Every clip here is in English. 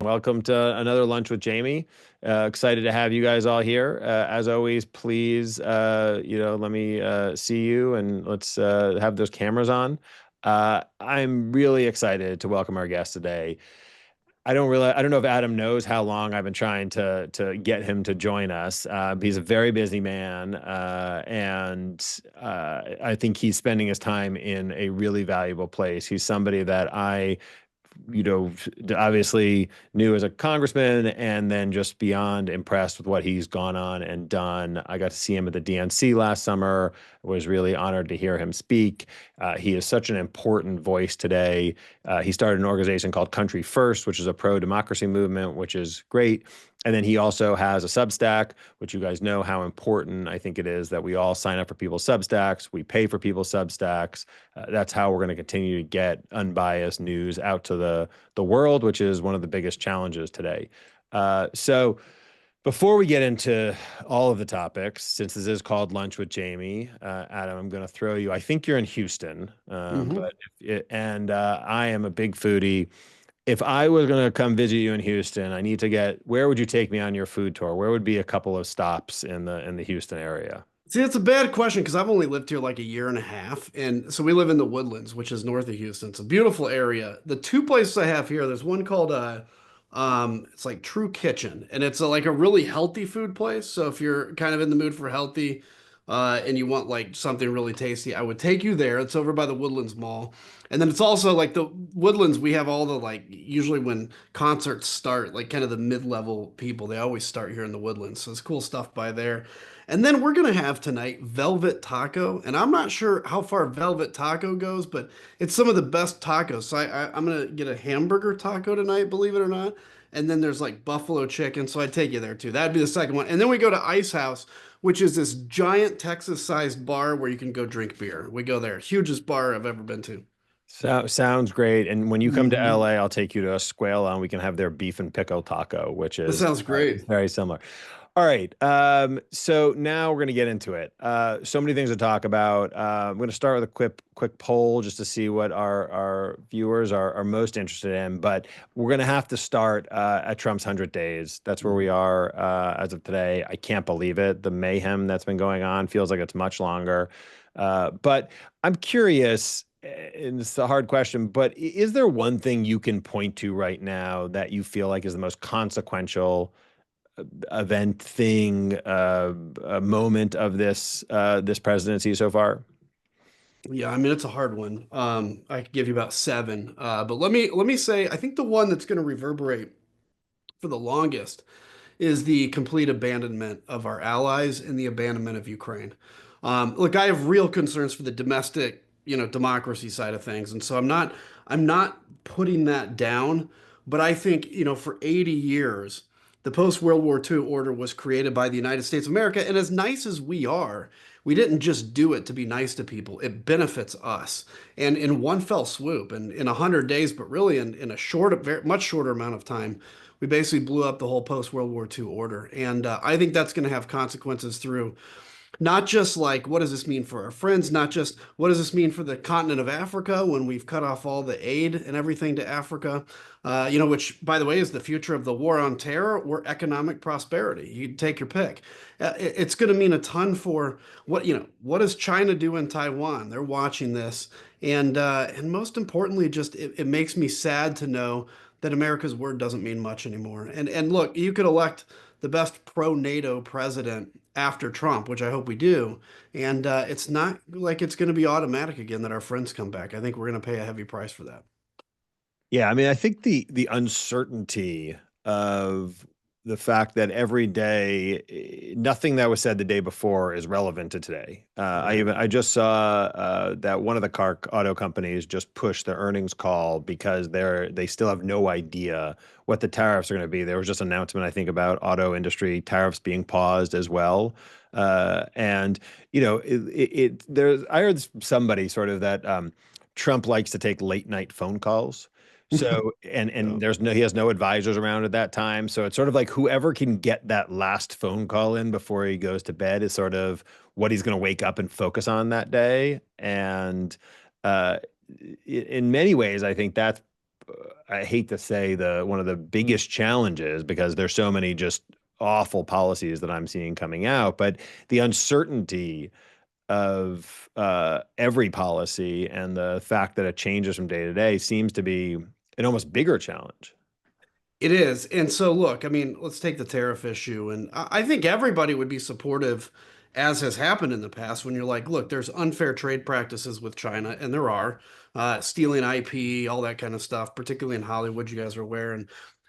Welcome to another lunch with Jamie. Excited to have you guys all here. As always, please, let me see you and let's have those cameras on. I'm really excited to welcome our guest today. I don't know if Adam knows how long I've been trying to get him to join us. He's a very busy man, and I think he's spending his time in a really valuable place. He's somebody that you know, obviously knew as a congressman and then just beyond impressed with what he's gone on and done. I got to see him at the DNC last summer. I was really honored to hear him speak. He is such an important voice today. He started an organization called Country First, which is a pro-democracy movement, which is great. And then he also has a Substack, which you guys know how important I think it is that we all sign up for people's Substacks. We pay for people's Substacks. That's how we're going to continue to get unbiased news out to the world, which is one of the biggest challenges today. So before we get into all of the topics, since this is called Lunch with Jamie, Adam, I'm going to throw you. I think you're in Houston, hmm and I am a big foodie. If I was going to come visit you in Houston, I need to where would you take me on your food tour? Where would be a couple of stops in the Houston area? See, it's a bad question because I've only lived here like a year and a half. And so we live in the Woodlands, which is north of Houston. It's a beautiful area. The two places I have here, there's one called it's like True Kitchen, and it's like a really healthy food place. So if you're kind of in the mood for healthy, and you want like something really tasty, I would take you there. It's over by the Woodlands Mall. And then it's also like the Woodlands, we have all the like usually when concerts start, like kind of the mid-level people, they always start here in the Woodlands. So it's cool stuff by there. And then we're gonna have tonight Velvet Taco, and I'm not sure how far Velvet Taco goes, but it's some of the best tacos. So I'm gonna get a hamburger taco tonight, believe it or not. And then there's like buffalo chicken, so I'd take you there too. That'd be the second one. And then we go to Ice House, which is this giant Texas-sized bar where you can go drink beer. We go there, hugest bar I've ever been to. So sounds great. And when you come to hmm LA, I'll take you to Escuela and we can have their beef and pickle taco, which That is sounds great. very similar. All right. So now we're going to get into it. So many things to talk about. I'm going to start with a quick poll just to see what our viewers are most interested in. But we're going to have to start at Trump's 100 days. That's where we are as of today. I can't believe it. The mayhem that's been going on feels like it's much longer. But I'm curious, and it's a hard question, but is there one thing you can point to right now that you feel like is the most consequential event thing, moment of this presidency so far? Yeah, I mean it's a hard one. I could give you about seven, but let me say I think the one that's going to reverberate for the longest is the complete abandonment of our allies and the abandonment of Ukraine. Look, I have real concerns for the domestic, democracy side of things, and so I'm not putting that down. But I think, for 80 years, the post-World War II order was created by the United States of America, and as nice as we are, we didn't just do it to be nice to people. It benefits us, and in one fell swoop, and in 100 days, but really in a much shorter amount of time, we basically blew up the whole post-World War II order. And I think that's going to have consequences through not just like what does this mean for our friends, not just what does this mean for the continent of Africa when we've cut off all the aid and everything to Africa, which, by the way, is the future of the war on terror or economic prosperity. You take your pick. It's going to mean a ton for what does China do in Taiwan? They're watching this. And most importantly, just it makes me sad to know that America's word doesn't mean much anymore. And look, you could elect the best pro-NATO president after Trump, which I hope we do. And it's not like it's going to be automatic again that our friends come back. I think we're going to pay a heavy price for that. Yeah, I mean, I think the uncertainty of the fact that every day nothing that was said the day before is relevant to today. Right. I just saw that one of the car auto companies just pushed their earnings call because they still have no idea what the tariffs are going to be. There was just an announcement, I think, about auto industry tariffs being paused as well. And there's I heard somebody sort of that Trump likes to take late night phone calls. So and Yeah. he has no advisors around at that time. So it's sort of like whoever can get that last phone call in before he goes to bed is sort of what he's going to wake up and focus on that day. And uh, in many ways, I think that's I hate to say the one of the biggest challenges because there's so many just awful policies that I'm seeing coming out, but the uncertainty of every policy and the fact that it changes from day to day seems to be an almost bigger challenge. It is. And so, look, I mean, let's take the tariff issue. And I think everybody would be supportive, as has happened in the past, when you're like, look, there's unfair trade practices with China, and there are stealing IP, all that kind of stuff, particularly in Hollywood, you guys are aware.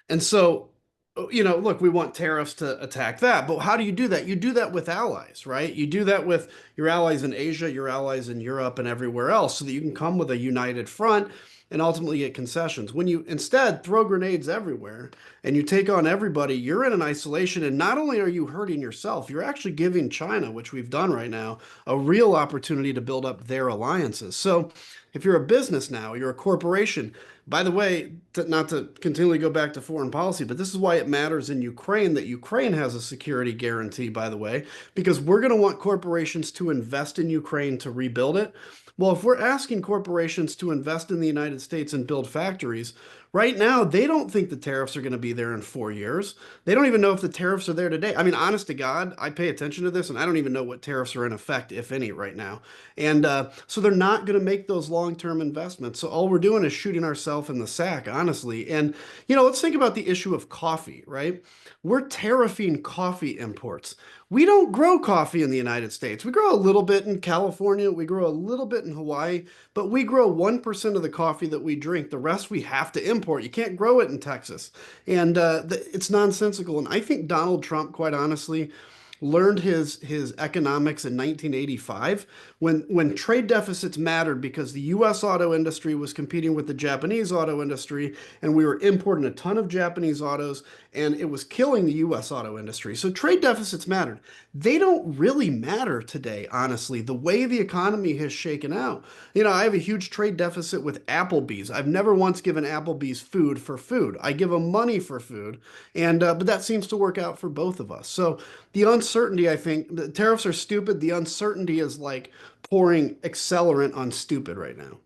And so, look, we want tariffs to attack that. But how do you do that? You do that with allies, right? You do that with your allies in Asia, your allies in Europe, and everywhere else so that you can come with a united front and ultimately get concessions. When you instead throw grenades everywhere and you take on everybody, you're in an isolation. And not only are you hurting yourself, you're actually giving China, which we've done right now, a real opportunity to build up their alliances. So if you're a business now, you're a corporation. By the way, not to continually go back to foreign policy, but this is why it matters in Ukraine that Ukraine has a security guarantee, by the way, because we're going to want corporations to invest in Ukraine to rebuild it. Well, if we're asking corporations to invest in the United States and build factories, right now they don't think the tariffs are going to be there in 4 years. They don't even know if the tariffs are there today. I mean, honest to God, I pay attention to this and I don't even know what tariffs are in effect, if any, right now. And so they're not going to make those long-term investments. So all we're doing is shooting ourselves in the sack, honestly. And, let's think about the issue of coffee, right? We're tariffing coffee imports. We don't grow coffee in the United States. We grow a little bit in California, we grow a little bit in Hawaii, but we grow 1% of the coffee that we drink. The rest we have to import. You can't grow it in Texas. And it's nonsensical. And I think Donald Trump, quite honestly, learned his economics in 1985 when trade deficits mattered because the US auto industry was competing with the Japanese auto industry and we were importing a ton of Japanese autos and it was killing the US auto industry. So trade deficits mattered. They don't really matter today, honestly, the way the economy has shaken out. I have a huge trade deficit with Applebee's. I've never once given Applebee's food for food. I give them money for food, and but that seems to work out for both of us. So the uncertainty, I think, the tariffs are stupid. The uncertainty is like pouring accelerant on stupid right now.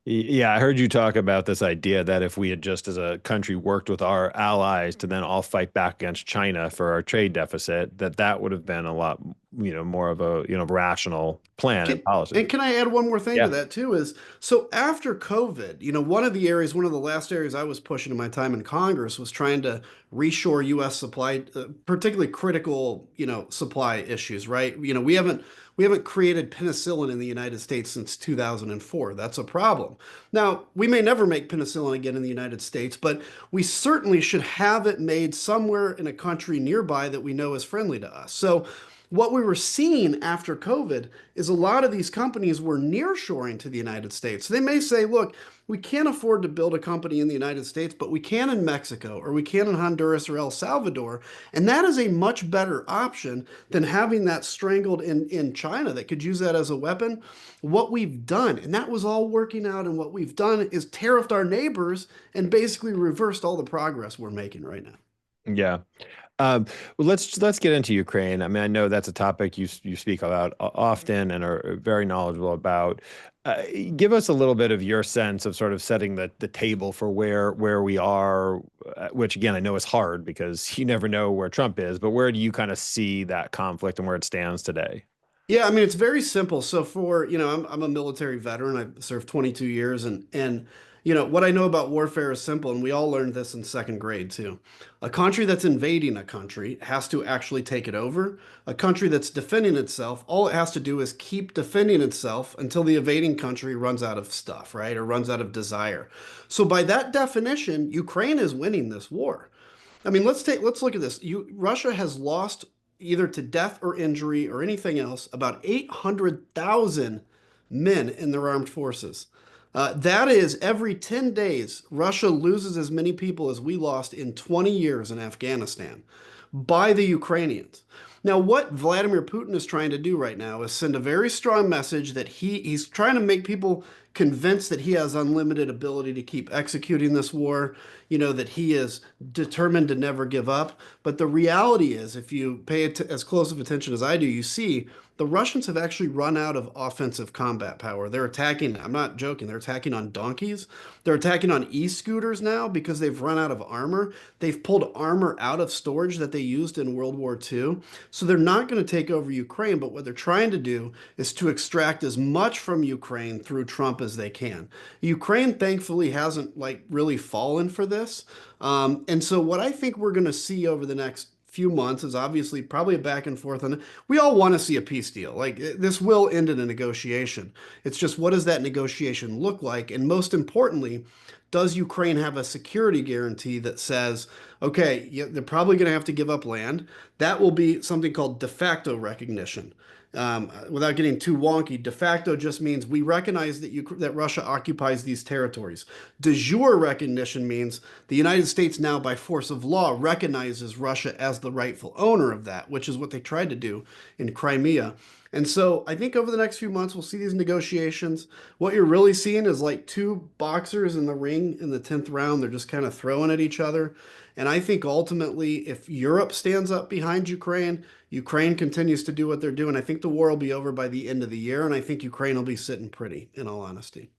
Yeah, I heard you talk about this idea that if we had just as a country worked with our allies to then all fight back against China for our trade deficit, that would have been a lot, more of a, rational plan and policy. And can I add one more thing to Yeah. that too? Is so after COVID, one of the last areas I was pushing in my time in Congress was trying to reshore U.S. supply, particularly critical, supply issues, right? We haven't created penicillin in the United States since 2004. That's a problem. Now, we may never make penicillin again in the United States, but we certainly should have it made somewhere in a country nearby that we know is friendly to us. So what we were seeing after COVID is a lot of these companies were nearshoring to the United States. They may say, look, we can't afford to build a company in the United States, but we can in Mexico or we can in Honduras or El Salvador. And that is a much better option than having that strangled in China that could use that as a weapon. What we've done, and that was all working out, and what we've done is tariffed our neighbors and basically reversed all the progress we're making right now. Yeah. Well, let's get into Ukraine. I mean, I know that's a topic you speak about often and are very knowledgeable about. Give us a little bit of your sense of sort of setting the table for where we are, which again I know is hard because you never know where Trump is, but where do you kind of see that conflict and where it stands today? Yeah, I mean it's very simple. So I'm a military veteran. I've served 22 years and what I know about warfare is simple and we all learned this in second grade too. A country that's invading a country has to actually take it over. A country that's defending itself, all it has to do is keep defending itself until the invading country runs out of stuff, right? Or runs out of desire. So by that definition, Ukraine is winning this war. I mean, let's look at this. Russia has lost either to death or injury or anything else about 800,000 men in their armed forces. That is every 10 days, Russia loses as many people as we lost in 20 years in Afghanistan by the Ukrainians. Now, what Vladimir Putin is trying to do right now is send a very strong message that he's trying to make people convinced that he has unlimited ability to keep executing this war, that he is determined to never give up. But the reality is, if you pay as close of attention as I do, you see the Russians have actually run out of offensive combat power. They're attacking, I'm not joking, they're attacking on donkeys. They're attacking on e-scooters now because they've run out of armor. They've pulled armor out of storage that they used in World War II. So they're not going to take over Ukraine, but what they're trying to do is to extract as much from Ukraine through Trump as they can. Ukraine thankfully hasn't like really fallen for this. And so what I think we're going to see over the next few months is obviously probably a back and forth on it. We all want to see a peace deal. Like this will end in a negotiation. It's just what does that negotiation look like? And most importantly, does Ukraine have a security guarantee that says, okay, they're probably going to have to give up land? That will be something called de facto recognition. Without getting too wonky, de facto just means we recognize that Russia occupies these territories. De jure recognition means the United States now, by force of law, recognizes Russia as the rightful owner of that, which is what they tried to do in Crimea. And so I think over the next few months, we'll see these negotiations. What you're really seeing is like two boxers in the ring in the 10th round. They're just kind of throwing at each other. And I think ultimately, if Europe stands up behind Ukraine, Ukraine continues to do what they're doing, I think the war will be over by the end of the year. And I think Ukraine will be sitting pretty, in all honesty.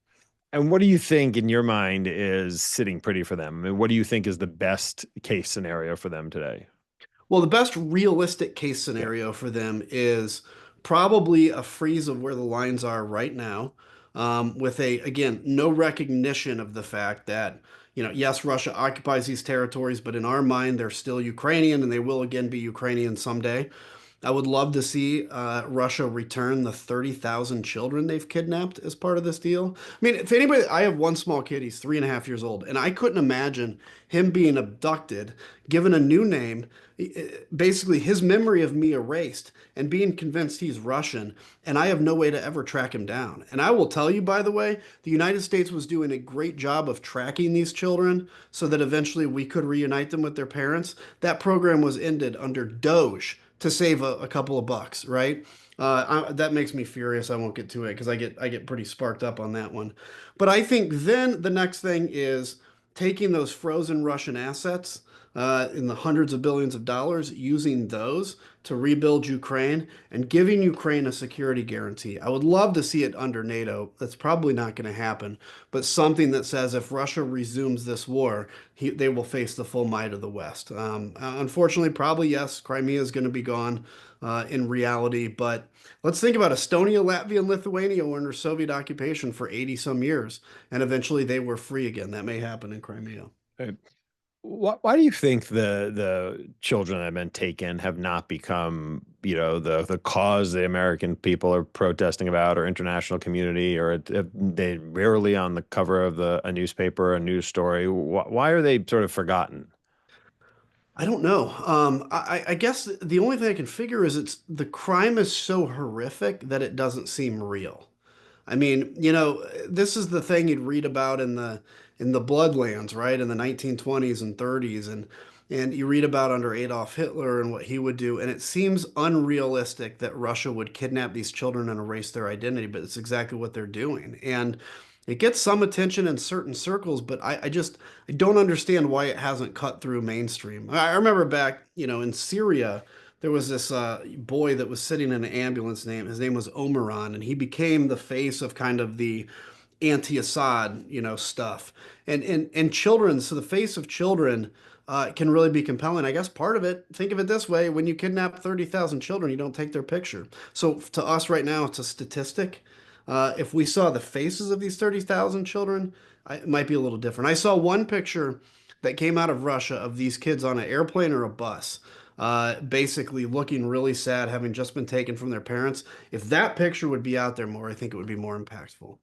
And what do you think in your mind is sitting pretty for them? I mean, what do you think is the best case scenario for them today? Well, the best realistic case Yeah. scenario for them is probably a freeze of where the lines are right now, with again, no recognition of the fact that, yes, Russia occupies these territories, but in our mind, they're still Ukrainian and they will again be Ukrainian someday. I would love to see Russia return the 30,000 children they've kidnapped as part of this deal. I mean, if anybody, I have one small kid, he's 3.5 years old, and I couldn't imagine him being abducted, given a new name, basically his memory of me erased, and being convinced he's Russian, and I have no way to ever track him down. And I will tell you, by the way, the United States was doing a great job of tracking these children so that eventually we could reunite them with their parents. That program was ended under Doge to save a couple of bucks, right? That makes me furious. I won't get to it because I get pretty sparked up on that one. But I think then the next thing is taking those frozen Russian assets in the hundreds of billions of dollars, using those to rebuild Ukraine and giving Ukraine a security guarantee. I would love to see it under NATO. That's probably not going to happen, but something that says if Russia resumes this war, they will face the full might of the West. Unfortunately, probably yes, Crimea is going to be gone in reality, but let's think about Estonia, Latvia, and Lithuania were under Soviet occupation for 80 some years, and eventually they were free again. That may happen in Crimea. Uh, why do you think the children that have been taken have not become, the cause the American people are protesting about, or international community, or they rarely on the cover of a newspaper, a news story? Why are they sort of forgotten? I don't know. I guess the only thing I can figure is it's the crime is so horrific that it doesn't seem real. I mean, this is the thing you'd read about in the Bloodlands, right? In the 1920s and 30s, and you read about under Adolf Hitler and what he would do, and it seems unrealistic that Russia would kidnap these children and erase their identity, but it's exactly what they're doing. And it gets some attention in certain circles, but I don't understand why it hasn't cut through mainstream. I remember back, in Syria, there was this boy that was sitting in an ambulance. His name was Omaran, and he became the face of kind of the anti-Assad, stuff. And children, so the face of children can really be compelling. I guess part of it, think of it this way: when you kidnap 30,000 children, you don't take their picture. So to us right now, it's a statistic. If we saw the faces of these 30,000 children, it might be a little different. I saw one picture that came out of Russia of these kids on an airplane or a bus, basically looking really sad, having just been taken from their parents. If that picture would be out there more, I think it would be more impactful.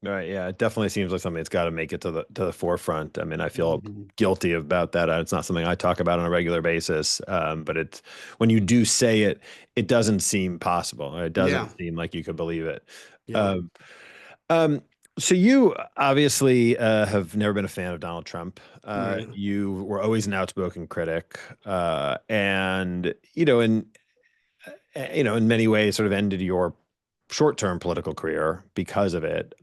Right, yeah, it definitely seems like something that's got to make it to the forefront. I mean, I feel Mhm. guilty about that. It's not something I talk about on a regular basis, but it's when you do say it, it doesn't seem possible. Or it doesn't Yeah, seem like you could believe it. yeah, Um, um, so you obviously have never been a fan of Donald Trump. right. You were always an outspoken critic, and in many ways, sort of ended your short-term political career because of it.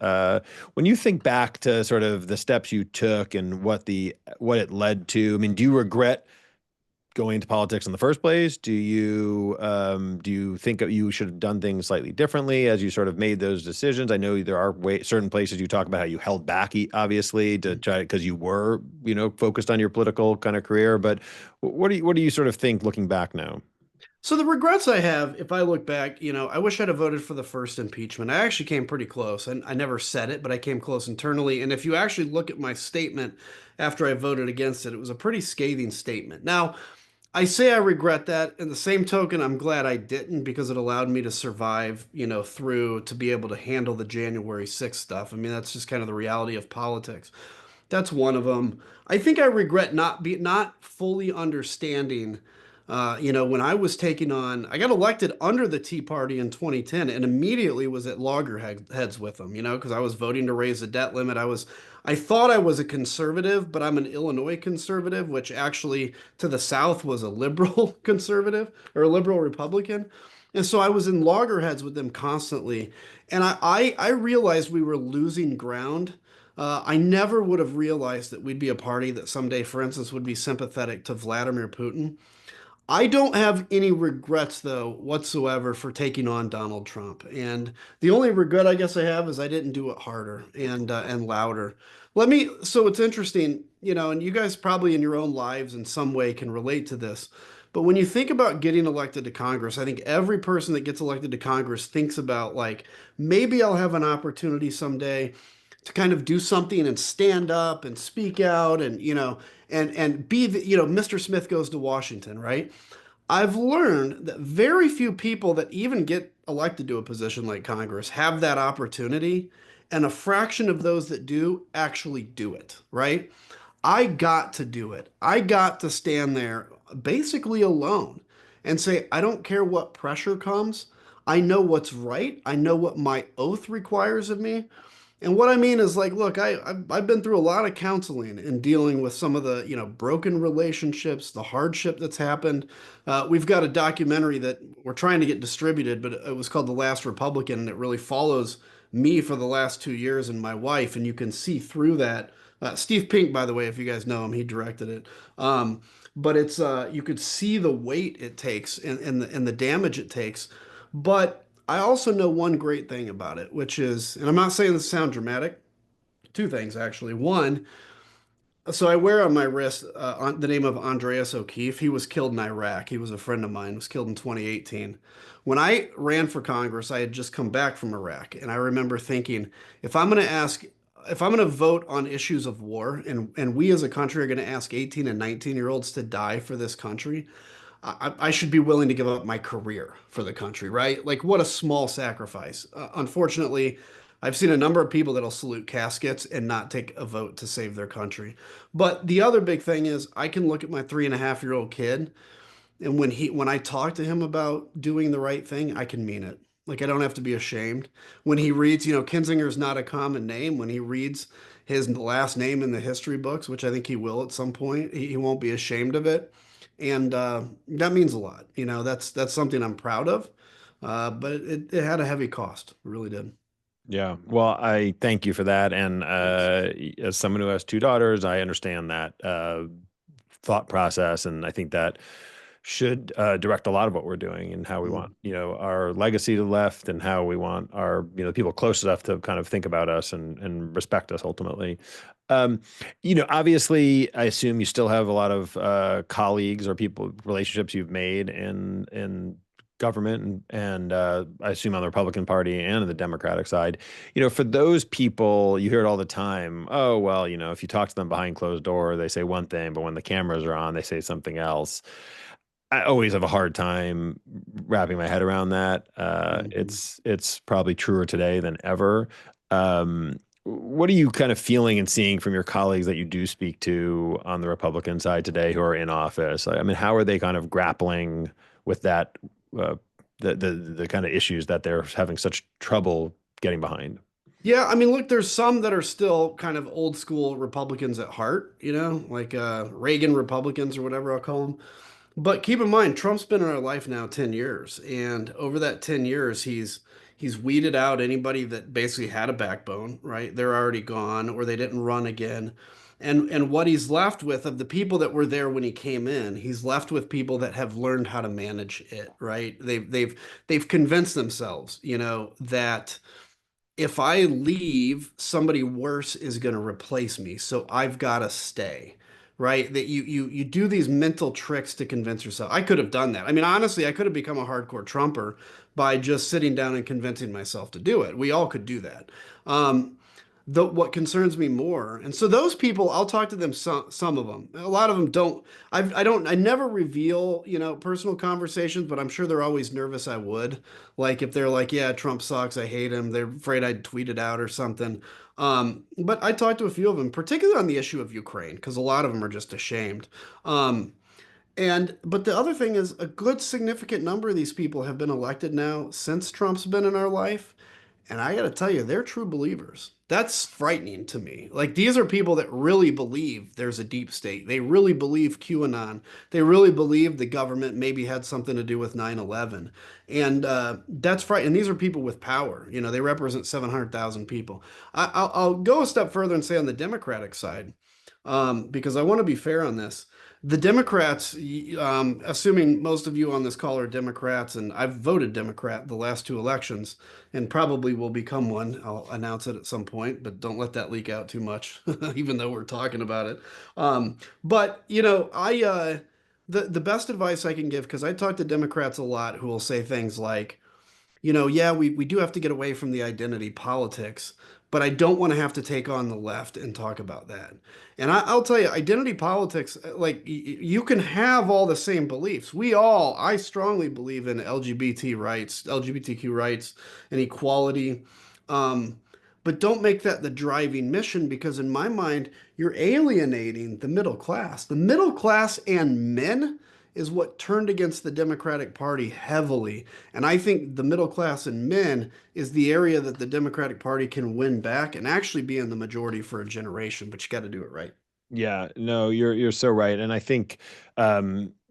When you think back to sort of the steps you took and what it led to, I mean, do you regret going into politics in the first place? Do you think that you should have done things slightly differently as you sort of made those decisions? I know there are certain places you talk about how you held back, obviously, to try because you were, focused on your political kind of career. But what do you sort of think looking back now? So the regrets I have, if I look back, I wish I'd have voted for the first impeachment. I actually came pretty close, and I never said it, but I came close internally. And if you actually look at my statement after I voted against it, it was a pretty scathing statement. Now, I say I regret that. In the same token, I'm glad I didn't because it allowed me to survive, through to be able to handle the January 6th stuff. I mean, that's just kind of the reality of politics. That's one of them. I think I regret not fully understanding. When I was taking on, I got elected under the Tea Party in 2010, and immediately was at loggerheads with them. Because I was voting to raise the debt limit. I thought I was a conservative, but I'm an Illinois conservative, which actually to the South was a liberal conservative or a liberal Republican. And so I was in loggerheads with them constantly. And I realized we were losing ground. I never would have realized that we'd be a party that someday, for instance, would be sympathetic to Vladimir Putin. I don't have any regrets, though, whatsoever for taking on Donald Trump. And the only regret I guess I have is I didn't do it harder and louder. So it's interesting, and you guys probably in your own lives in some way can relate to this. But when you think about getting elected to Congress, I think every person that gets elected to Congress thinks about like, maybe I'll have an opportunity someday to kind of do something and stand up and speak out and be the, Mr. Smith goes to Washington, right? I've learned that very few people that even get elected to a position like Congress have that opportunity, and a fraction of those that do actually do it, right? I got to do it. I got to stand there basically alone and say, I don't care what pressure comes. I know what's right. I know what my oath requires of me. And what I mean is like, look, I've been through a lot of counseling and dealing with some of the, broken relationships, the hardship that's happened. We've got a documentary that we're trying to get distributed, but it was called The Last Republican, and it really follows me for the last 2 years and my wife, and you can see through that. Steve Pink, by the way, if you guys know him, he directed it. But it's you could see the weight it takes and the damage it takes. But I also know one great thing about it, which is, and I'm not saying this sound dramatic, two things actually. One, so I wear on my wrist on the name of Andreas O'Keefe. He was killed in Iraq. He was a friend of mine, was killed in 2018. When I ran for Congress, I had just come back from Iraq, and I remember thinking, if I'm going to ask, if I'm going to vote on issues of war, and we as a country are going to ask 18 and 19-year-olds to die for this country, I should be willing to give up my career for the country, right? Like, what a small sacrifice. Unfortunately, I've seen a number of people that'll salute caskets and not take a vote to save their country. But the other big thing is, I can look at my 3.5-year-old kid, and when I talk to him about doing the right thing, I can mean it. Like, I don't have to be ashamed. When he reads, Kinzinger is not a common name. When he reads his last name in the history books, which I think he will at some point, he won't be ashamed of it. And that means a lot. That's something I'm proud of. But it had a heavy cost. It really did. Yeah. Well, I thank you for that. And Thanks. as someone who has two daughters, I understand that thought process. And I think that should direct a lot of what we're doing and how we want, Mm. our legacy to left and how we want our, people close enough to kind of think about us and respect us ultimately. Um, obviously, I assume you still have a lot of colleagues or relationships you've made in government and I assume on the Republican Party and the Democratic side. For those people, you hear it all the time. Oh, well, if you talk to them behind closed door, they say one thing, but when the cameras are on, they say something else. I always have a hard time wrapping my head around that. Mhm. It's probably truer today than ever. What are you kind of feeling and seeing from your colleagues that you do speak to on the Republican side today who are in office? I mean, how are they kind of grappling with that, uh, the kind of issues that they're having such trouble getting behind? Yeah, I mean, look, there's some that are still kind of old school Republicans at heart, like Reagan Republicans or whatever I'll call them. But keep in mind, Trump's been in our life now 10 years, and over that 10 years, He's weeded out anybody that basically had a backbone, right? They're already gone or they didn't run again. And what he's left with of the people that were there when he came in, he's left with people that have learned how to manage it, right? They've convinced themselves, that if I leave, somebody worse is going to replace me. So I've got to stay, right? That you do these mental tricks to convince yourself. I could have done that. I mean, honestly, I could have become a hardcore Trumper by just sitting down and convincing myself to do it. We all could do that. What concerns me more, and so those people, I'll talk to them. Some of them, a lot of them don't. I never reveal, personal conversations, but I'm sure they're always nervous. I would, like, if they're like, yeah, Trump sucks, I hate him. They're afraid I'd tweet it out or something. But I talked to a few of them, particularly on the issue of Ukraine, because a lot of them are just ashamed. Um, but the other thing is, a good significant number of these people have been elected now since Trump's been in our life. And I got to tell you, they're true believers. That's frightening to me. Like, these are people that really believe there's a deep state. They really believe QAnon. They really believe the government maybe had something to do with 9/11. And that's frightening. And these are people with power. They represent 700,000 people. I'll go a step further and say on the Democratic side, because I want to be fair on this. The Democrats, assuming most of you on this call are Democrats, and I've voted Democrat the last two elections, and probably will become one. I'll announce it at some point, but don't let that leak out too much, even though we're talking about it. But the best advice I can give, because I talk to Democrats a lot who will say things like, yeah, we do have to get away from the identity politics, but I don't want to have to take on the left and talk about that. And I'll tell you, identity politics, like, you can have all the same beliefs. I strongly believe in LGBTQ rights and equality. Um, but don't make that the driving mission, because in my mind, you're alienating the middle class. The middle class and men is what turned against the Democratic Party heavily. And I think the middle class and men is the area that the Democratic Party can win back and actually be in the majority for a generation, but you got to do it right. Yeah, no, you're so right, and I think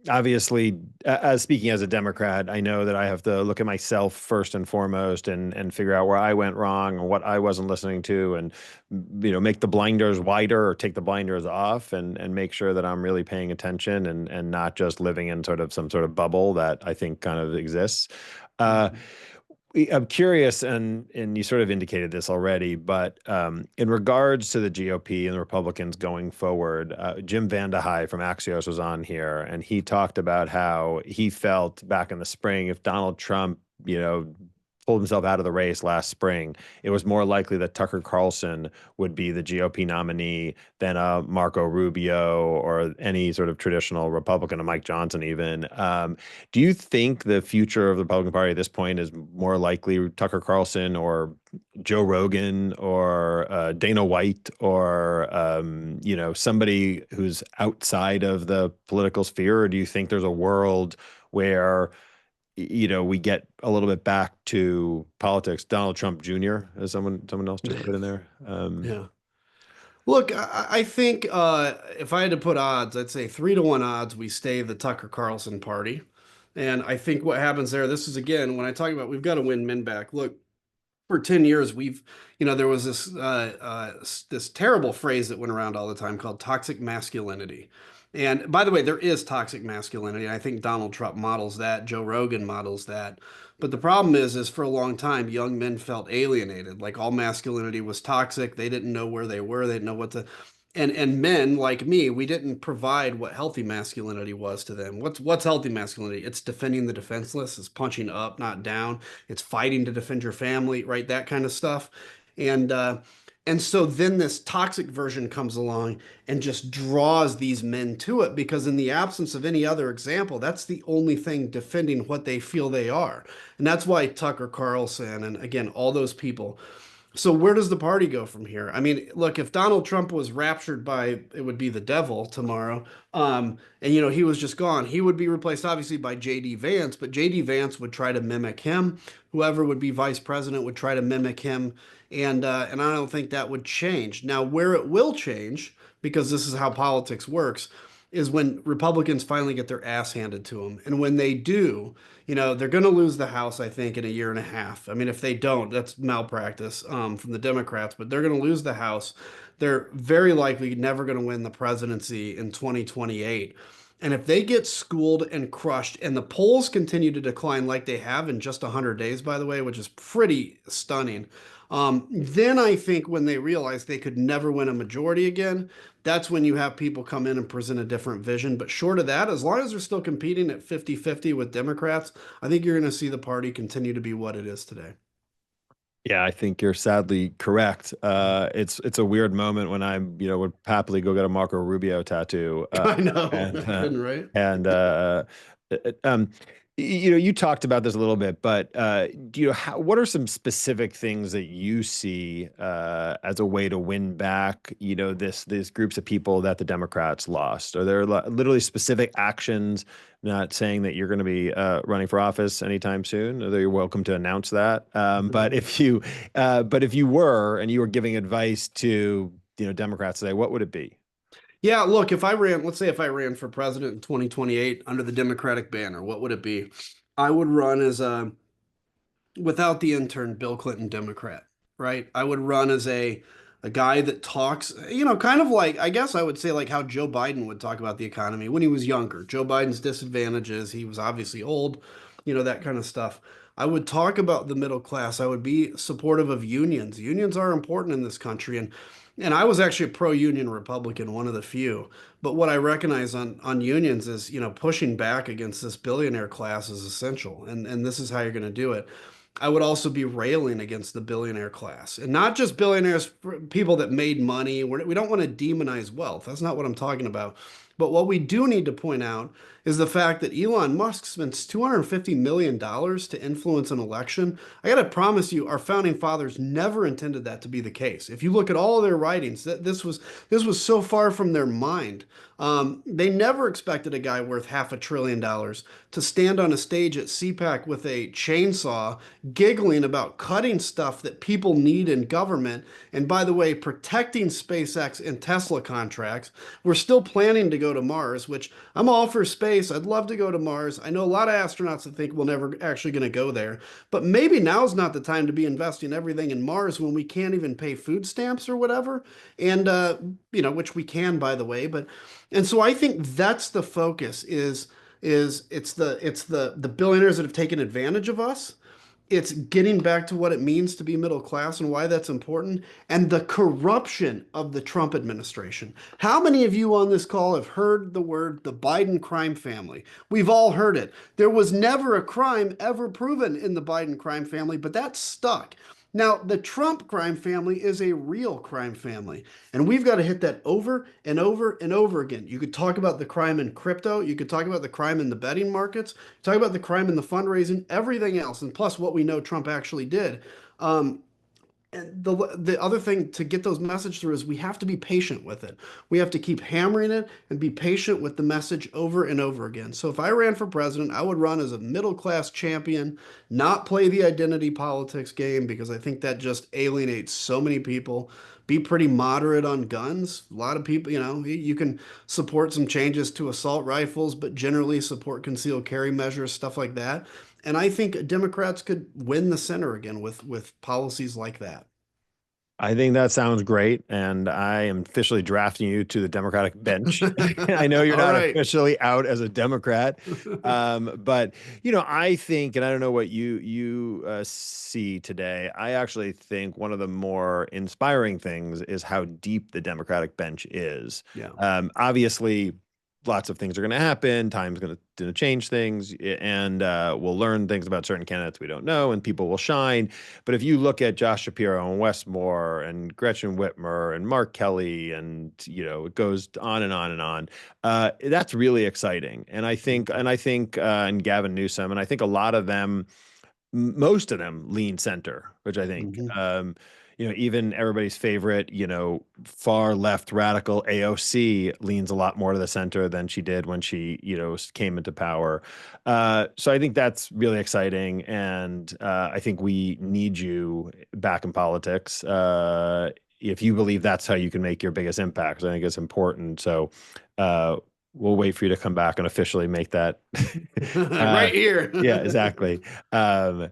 obviously, as speaking as a Democrat, I know that I have to look at myself first and foremost, and figure out where I went wrong and what I wasn't listening to, and make the blinders wider or take the blinders off, and make sure that I'm really paying attention and not just living in sort of some sort of bubble that I think kind of exists. Uh, Mhm. I'm curious, and you sort of indicated this already, but in regards to the GOP and the Republicans going forward, Jim Vandehei from Axios was on here, and he talked about how he felt back in the spring if Donald Trump, pulled himself out of the race last spring, it was more likely that Tucker Carlson would be the GOP nominee than Marco Rubio or any sort of traditional Republican, a Mike Johnson even. Do you think the future of the Republican Party at this point is more likely Tucker Carlson or Joe Rogan or Dana White or somebody who's outside of the political sphere? Or do you think there's a world where we get a little bit back to politics? Donald Trump Jr., as someone else just put in there. Yeah. Look, I think if I had to put odds, I'd say 3-1 odds we stay the Tucker Carlson party. And I think what happens there, this is again, when I talk about we've got to win men back. Look, for 10 years, there was this terrible phrase that went around all the time called toxic masculinity. And by the way, there is toxic masculinity. I think Donald Trump models that, Joe Rogan models that. But the problem is for a long time, young men felt alienated, like all masculinity was toxic. They didn't know where they were. They didn't know what to, and men like me, we didn't provide what healthy masculinity was to them. What's healthy masculinity? It's defending the defenseless. It's punching up, not down. It's fighting to defend your family, right? That kind of stuff. And uh, and so then this toxic version comes along and just draws these men to it, because in the absence of any other example, that's the only thing defending what they feel they are. And that's why Tucker Carlson and again all those people. So where does the party go from here? I mean, look, if Donald Trump was raptured by, it would be the devil tomorrow, and he was just gone, he would be replaced obviously by JD Vance, but JD Vance would try to mimic him. Whoever would be vice president would try to mimic him, and I don't think that would change. Now, where it will change, because this is how politics works, is when Republicans finally get their ass handed to them. And when they do, they're going to lose the House, I think, in a year and a half. I mean, if they don't, that's malpractice from the Democrats, but they're going to lose the House. They're very likely never going to win the presidency in 2028. And if they get schooled and crushed, and the polls continue to decline like they have in just 100 days, by the way, which is pretty stunning, then I think when they realize they could never win a majority again, that's when you have people come in and present a different vision. But short of that, as long as they're still competing at 50-50 with Democrats, I think you're going to see the party continue to be what it is today. Yeah, I think you're sadly correct. It's a weird moment when I'm, would happily go get a Marco Rubio tattoo. I know, And no kidding, right? and uh, um, you talked about this a little bit, but what are some specific things that you see as a way to win back, these groups of people that the Democrats lost? Are there literally specific actions? Not saying that you're going to be running for office anytime soon, although you're welcome to announce that. But if you were and you were giving advice to Democrats today, what would it be? Yeah, look, if I ran, let's say if I ran for president in 2028 under the Democratic banner, what would it be? I would run as a without the intern Bill Clinton Democrat, right? I would run as a guy that talks, kind of like I guess I would say like how Joe Biden would talk about the economy when he was younger. Joe Biden's disadvantages, he was obviously old, that kind of stuff. I would talk about the middle class. I would be supportive of unions. Unions are important in this country, and I was actually a pro-union Republican, one of the few. But what I recognize on unions is, pushing back against this billionaire class is essential, and this is how you're going to do it. I would also be railing against the billionaire class, and not just billionaires, people that made money. We don't want to demonize wealth. That's not what I'm talking about. But what we do need to point out is the fact that Elon Musk spends $250 million to influence an election. I got to promise you, our founding fathers never intended that to be the case. If you look at all of their writings, this was so far from their mind. They never expected a guy worth $500 billion to stand on a stage at CPAC with a chainsaw, giggling about cutting stuff that people need in government. And by the way, protecting SpaceX and Tesla contracts. We're still planning to go to Mars, which I'm all for space. I'd love to go to Mars. I know a lot of astronauts that think we're never actually going to go there, but maybe now's not the time to be investing everything in Mars when we can't even pay food stamps or whatever. And, which we can, by the way, and so I think that's the focus is it's the billionaires that have taken advantage of us. It's getting back to what it means to be middle class and why that's important, and the corruption of the Trump administration. How many of you on this call have heard the word the Biden crime family? We've all heard it. There was never a crime ever proven in the Biden crime family, but that stuck. Now, the Trump crime family is a real crime family, and we've got to hit that over and over and over again. You could talk about the crime in crypto, you could talk about the crime in the betting markets, talk about the crime in the fundraising, everything else, and plus what we know Trump actually did. And the other thing to get those messages through is we have to be patient with it. We have to keep hammering it and be patient with the message over and over again. So if I ran for president, I would run as a middle class champion, not play the identity politics game because I think that just alienates so many people. Be pretty moderate on guns. A lot of people, you can support some changes to assault rifles, but generally support concealed carry measures, stuff like that. And I think Democrats could win the center again with policies like that. I think that sounds great, and I am officially drafting you to the Democratic bench. I know you're All not right. officially out as a Democrat, but I think, and I don't know what you see today. I actually think one of the more inspiring things is how deep the Democratic bench is. Yeah. Obviously, lots of things are going to happen. Time's going to change things, and we'll learn things about certain candidates we don't know, and people will shine. But if you look at Josh Shapiro and Wes Moore and Gretchen Whitmer and Mark Kelly, and it goes on and on and on, that's really exciting. And Gavin Newsom, and I think a lot of them, most of them lean center, which I think, Mhm. even everybody's favorite, far left radical AOC leans a lot more to the center than she did when she, came into power. So I think that's really exciting. And I think we need you back in politics. If you believe that's how you can make your biggest impact, I think it's important. So, we'll wait for you to come back and officially make that. uh, Right here. yeah, exactly. Um,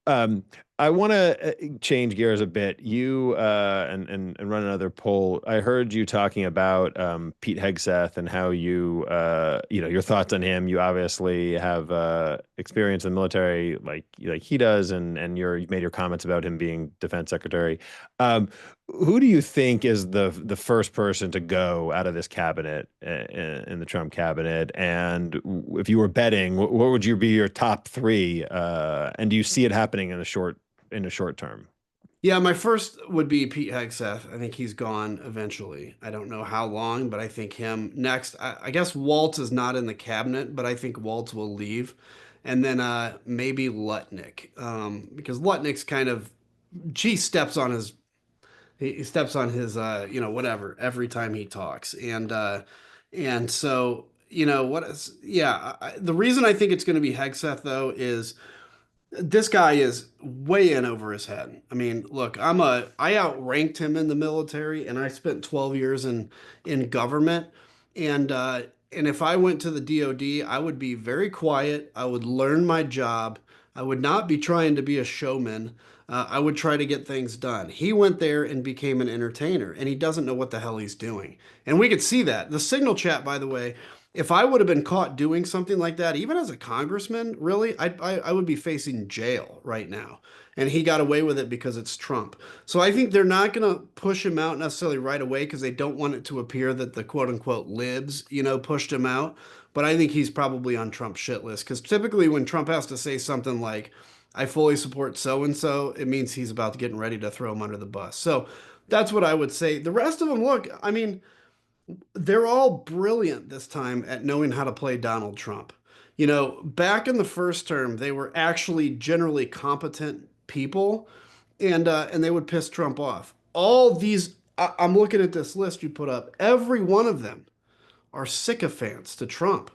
um, I want to change gears a bit. You and run another poll. I heard you talking about Pete Hegseth and how your thoughts on him. You obviously have experience in the military, like he does, and you've made your comments about him being defense secretary. Um, who do you think is the first person to go out of this cabinet in the Trump cabinet? And if you were betting, what would you be your top three? And do you see it happening in the short term? Yeah, my first would be Pete Hegseth. I think he's gone eventually. I don't know how long, but I think him next. I guess Waltz is not in the cabinet, but I think Waltz will leave. And then maybe Lutnick, because Lutnick's kind of he steps on his he steps on his whatever every time he talks, and so what is yeah the reason I think it's going to be Hegseth though is this guy is way in over his head. I mean, look, I outranked him in the military and I spent 12 years in government and if I went to the DoD, I would be very quiet. I would learn my job. I would not be trying to be a showman. I would try to get things done. He went there and became an entertainer, and he doesn't know what the hell he's doing. And we could see that. The Signal chat, by the way, if I would have been caught doing something like that, even as a congressman, really, I would be facing jail right now. And he got away with it because it's Trump. So I think they're not going to push him out necessarily right away because they don't want it to appear that the quote unquote libs, pushed him out. But I think he's probably on Trump's shit list because typically when Trump has to say something like, I fully support so and so, it means he's about to get ready to throw him under the bus. So that's what I would say. The rest of them, look, I mean, they're all brilliant this time at knowing how to play Donald Trump. Back in the first term, they were actually generally competent people, and they would piss Trump off. All these, I'm looking at this list you put up. Every one of them are sycophants to Trump.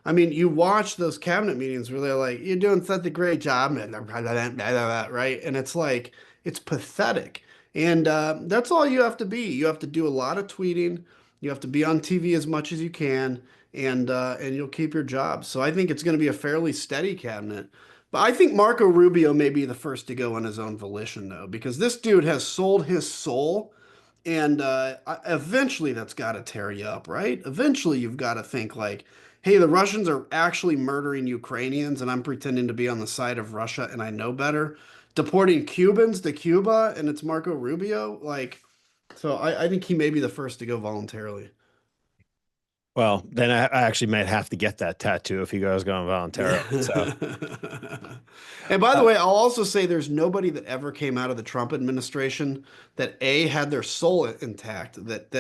I mean, you watch those cabinet meetings where they're like, "You're doing such a great job," and right, and it's like it's pathetic. And that's all you have to be. You have to do a lot of tweeting. You have to be on TV as much as you can, and you'll keep your job. So I think it's going to be a fairly steady cabinet. But I think Marco Rubio may be the first to go on his own volition, though, because this dude has sold his soul and eventually that's got to tear you up, right? Eventually you've got to think like, hey, the Russians are actually murdering Ukrainians and I'm pretending to be on the side of Russia and I know better. Deporting Cubans to Cuba and it's Marco Rubio. Like, so I think he may be the first to go voluntarily. Well, then I actually might have to get that tattoo if he goes going voluntarily. So, And by the uh, way, I'll also say there's nobody that ever came out of the Trump administration that A had their soul intact, that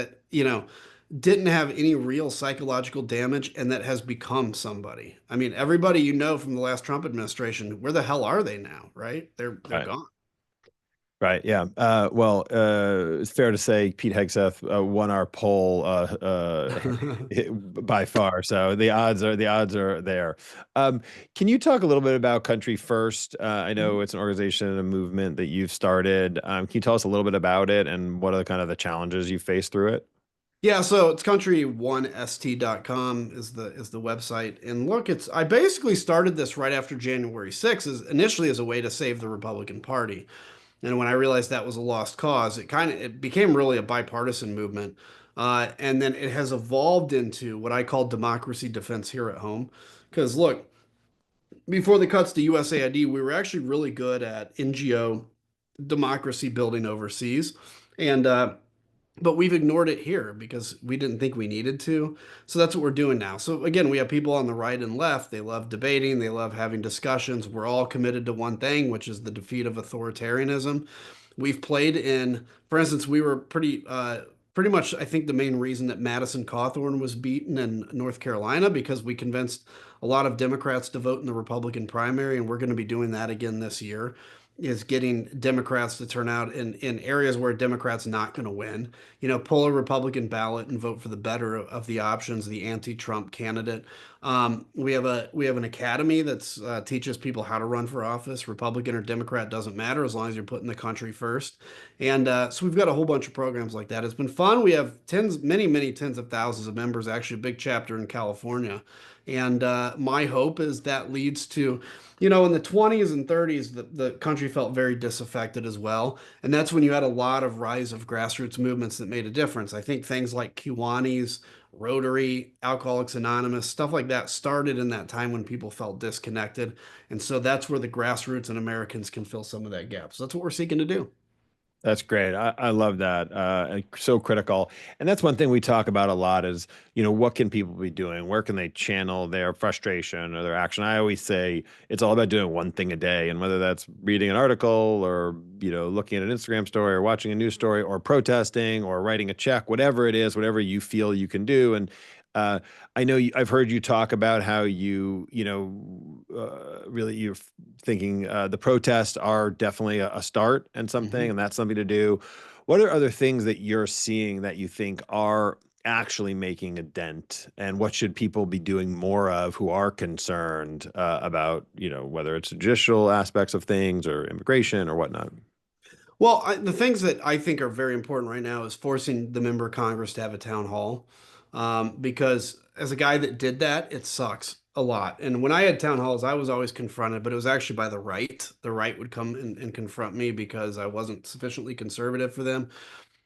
didn't have any real psychological damage and that has become somebody. I mean, everybody from the last Trump administration, where the hell are they now, right? They're right. gone. Right. Yeah. Well, it's fair to say Pete Hegseth won our poll by far. So the odds are there. Um, can you talk a little bit about Country First? I know it's an organization and a movement that you've started. Can you tell us a little bit about it and what are the kind of the challenges you face through it? Yeah, so it's country1st.com is the website. And look, I basically started this right after January 6th initially as a way to save the Republican Party. And when I realized that was a lost cause, it became really a bipartisan movement. And then it has evolved into what I call democracy defense here at home. Because look, before the cuts to USAID, we were actually really good at NGO democracy building overseas. And but we've ignored it here because we didn't think we needed to. So that's what we're doing now. So again, we have people on the right and left. They love debating, they love having discussions. We're all committed to one thing, which is the defeat of authoritarianism. We've played in, for instance, we were pretty much, I think, the main reason that Madison Cawthorn was beaten in North Carolina because we convinced a lot of Democrats to vote in the Republican primary, and we're going to be doing that again this year. Is getting Democrats to turn out in areas where Democrats not going to win. Pull a Republican ballot and vote for the better of the options, the anti-Trump candidate. We have an academy that's teaches people how to run for office. Republican or Democrat doesn't matter as long as you're putting the country first. And so we've got a whole bunch of programs like that. It's been fun. We have many tens of thousands of members. Actually, a big chapter in California. And my hope is that leads to, in the 20s and 30s, the country felt very disaffected as well. And that's when you had a lot of rise of grassroots movements that made a difference. I think things like Kiwanis, Rotary, Alcoholics Anonymous, stuff like that started in that time when people felt disconnected. And so that's where the grassroots and Americans can fill some of that gap. So that's what we're seeking to do. That's great. I love that. And so critical. And that's one thing we talk about a lot is, what can people be doing? Where can they channel their frustration or their action? I always say it's all about doing one thing a day. And whether that's reading an article or, looking at an Instagram story or watching a news story or protesting or writing a check, whatever it is, whatever you feel you can do. And uh, I know I've heard you talk about how really you're thinking the protests are definitely a start and something, Mhm. and that's something to do. What are other things that you're seeing that you think are actually making a dent, and what should people be doing more of who are concerned about, whether it's judicial aspects of things or immigration or whatnot? Well, the things that I think are very important right now is forcing the member of Congress to have a town hall. Because as a guy that did that, it sucks a lot. And when I had town halls, I was always confronted, but it was actually by the right. The right would come and confront me because I wasn't sufficiently conservative for them.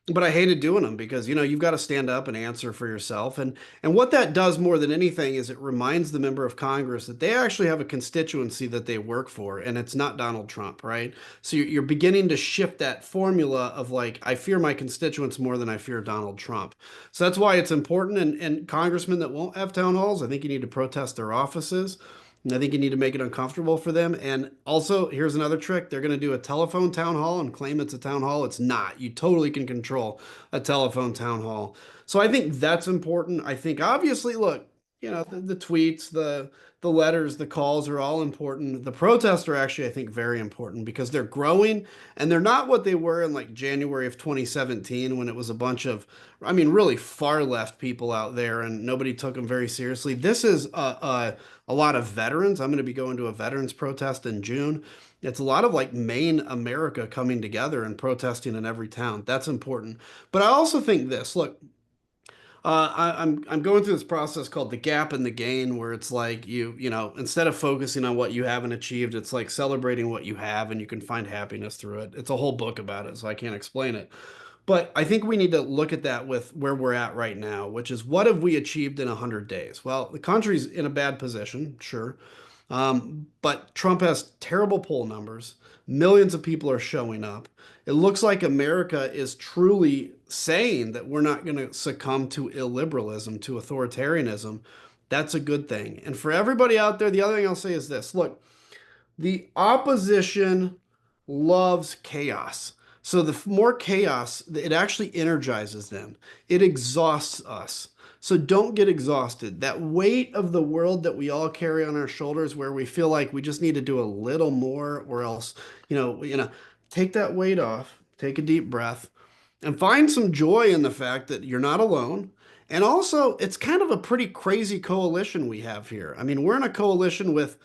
But I hated doing them because you've got to stand up and answer for yourself. And what that does more than anything is it reminds the member of Congress that they actually have a constituency that they work for, and it's not Donald Trump, right? So you're beginning to shift that formula of like, I fear my constituents more than I fear Donald Trump. So that's why it's important. And congressmen that won't have town halls, I think you need to protest their offices. And I think you need to make it uncomfortable for them. And also, here's another trick. They're going to do a telephone town hall and claim it's a town hall. It's not. You totally can control a telephone town hall. So I think that's important. I think obviously, look, the tweets, the letters, the calls are all important. The protests are actually, I think, very important because they're growing and they're not what they were in like January of 2017 when it was a bunch of, I mean, really far left people out there and nobody took them very seriously. This is a lot of veterans. I'm going to be going to a veterans protest in June. It's a lot of like Maine America coming together and protesting in every town. That's important. But I also think this, look, I'm going through this process called the gap and the gain, where it's like instead of focusing on what you haven't achieved, it's like celebrating what you have, and you can find happiness through it. It's a whole book about it, so I can't explain it. But I think we need to look at that with where we're at right now, which is what have we achieved in 100 days? Well, the country's in a bad position, sure. But Trump has terrible poll numbers. Millions of people are showing up. It looks like America is truly saying that we're not going to succumb to illiberalism, to authoritarianism. That's a good thing. And for everybody out there, the other thing I'll say is this look, the opposition loves chaos. So the more chaos, it actually energizes them. It exhausts us. So don't get exhausted. That weight of the world that we all carry on our shoulders where we feel like we just need to do a little more or else, take that weight off, take a deep breath, and find some joy in the fact that you're not alone. And also, it's kind of a pretty crazy coalition we have here. I mean, we're in a coalition with,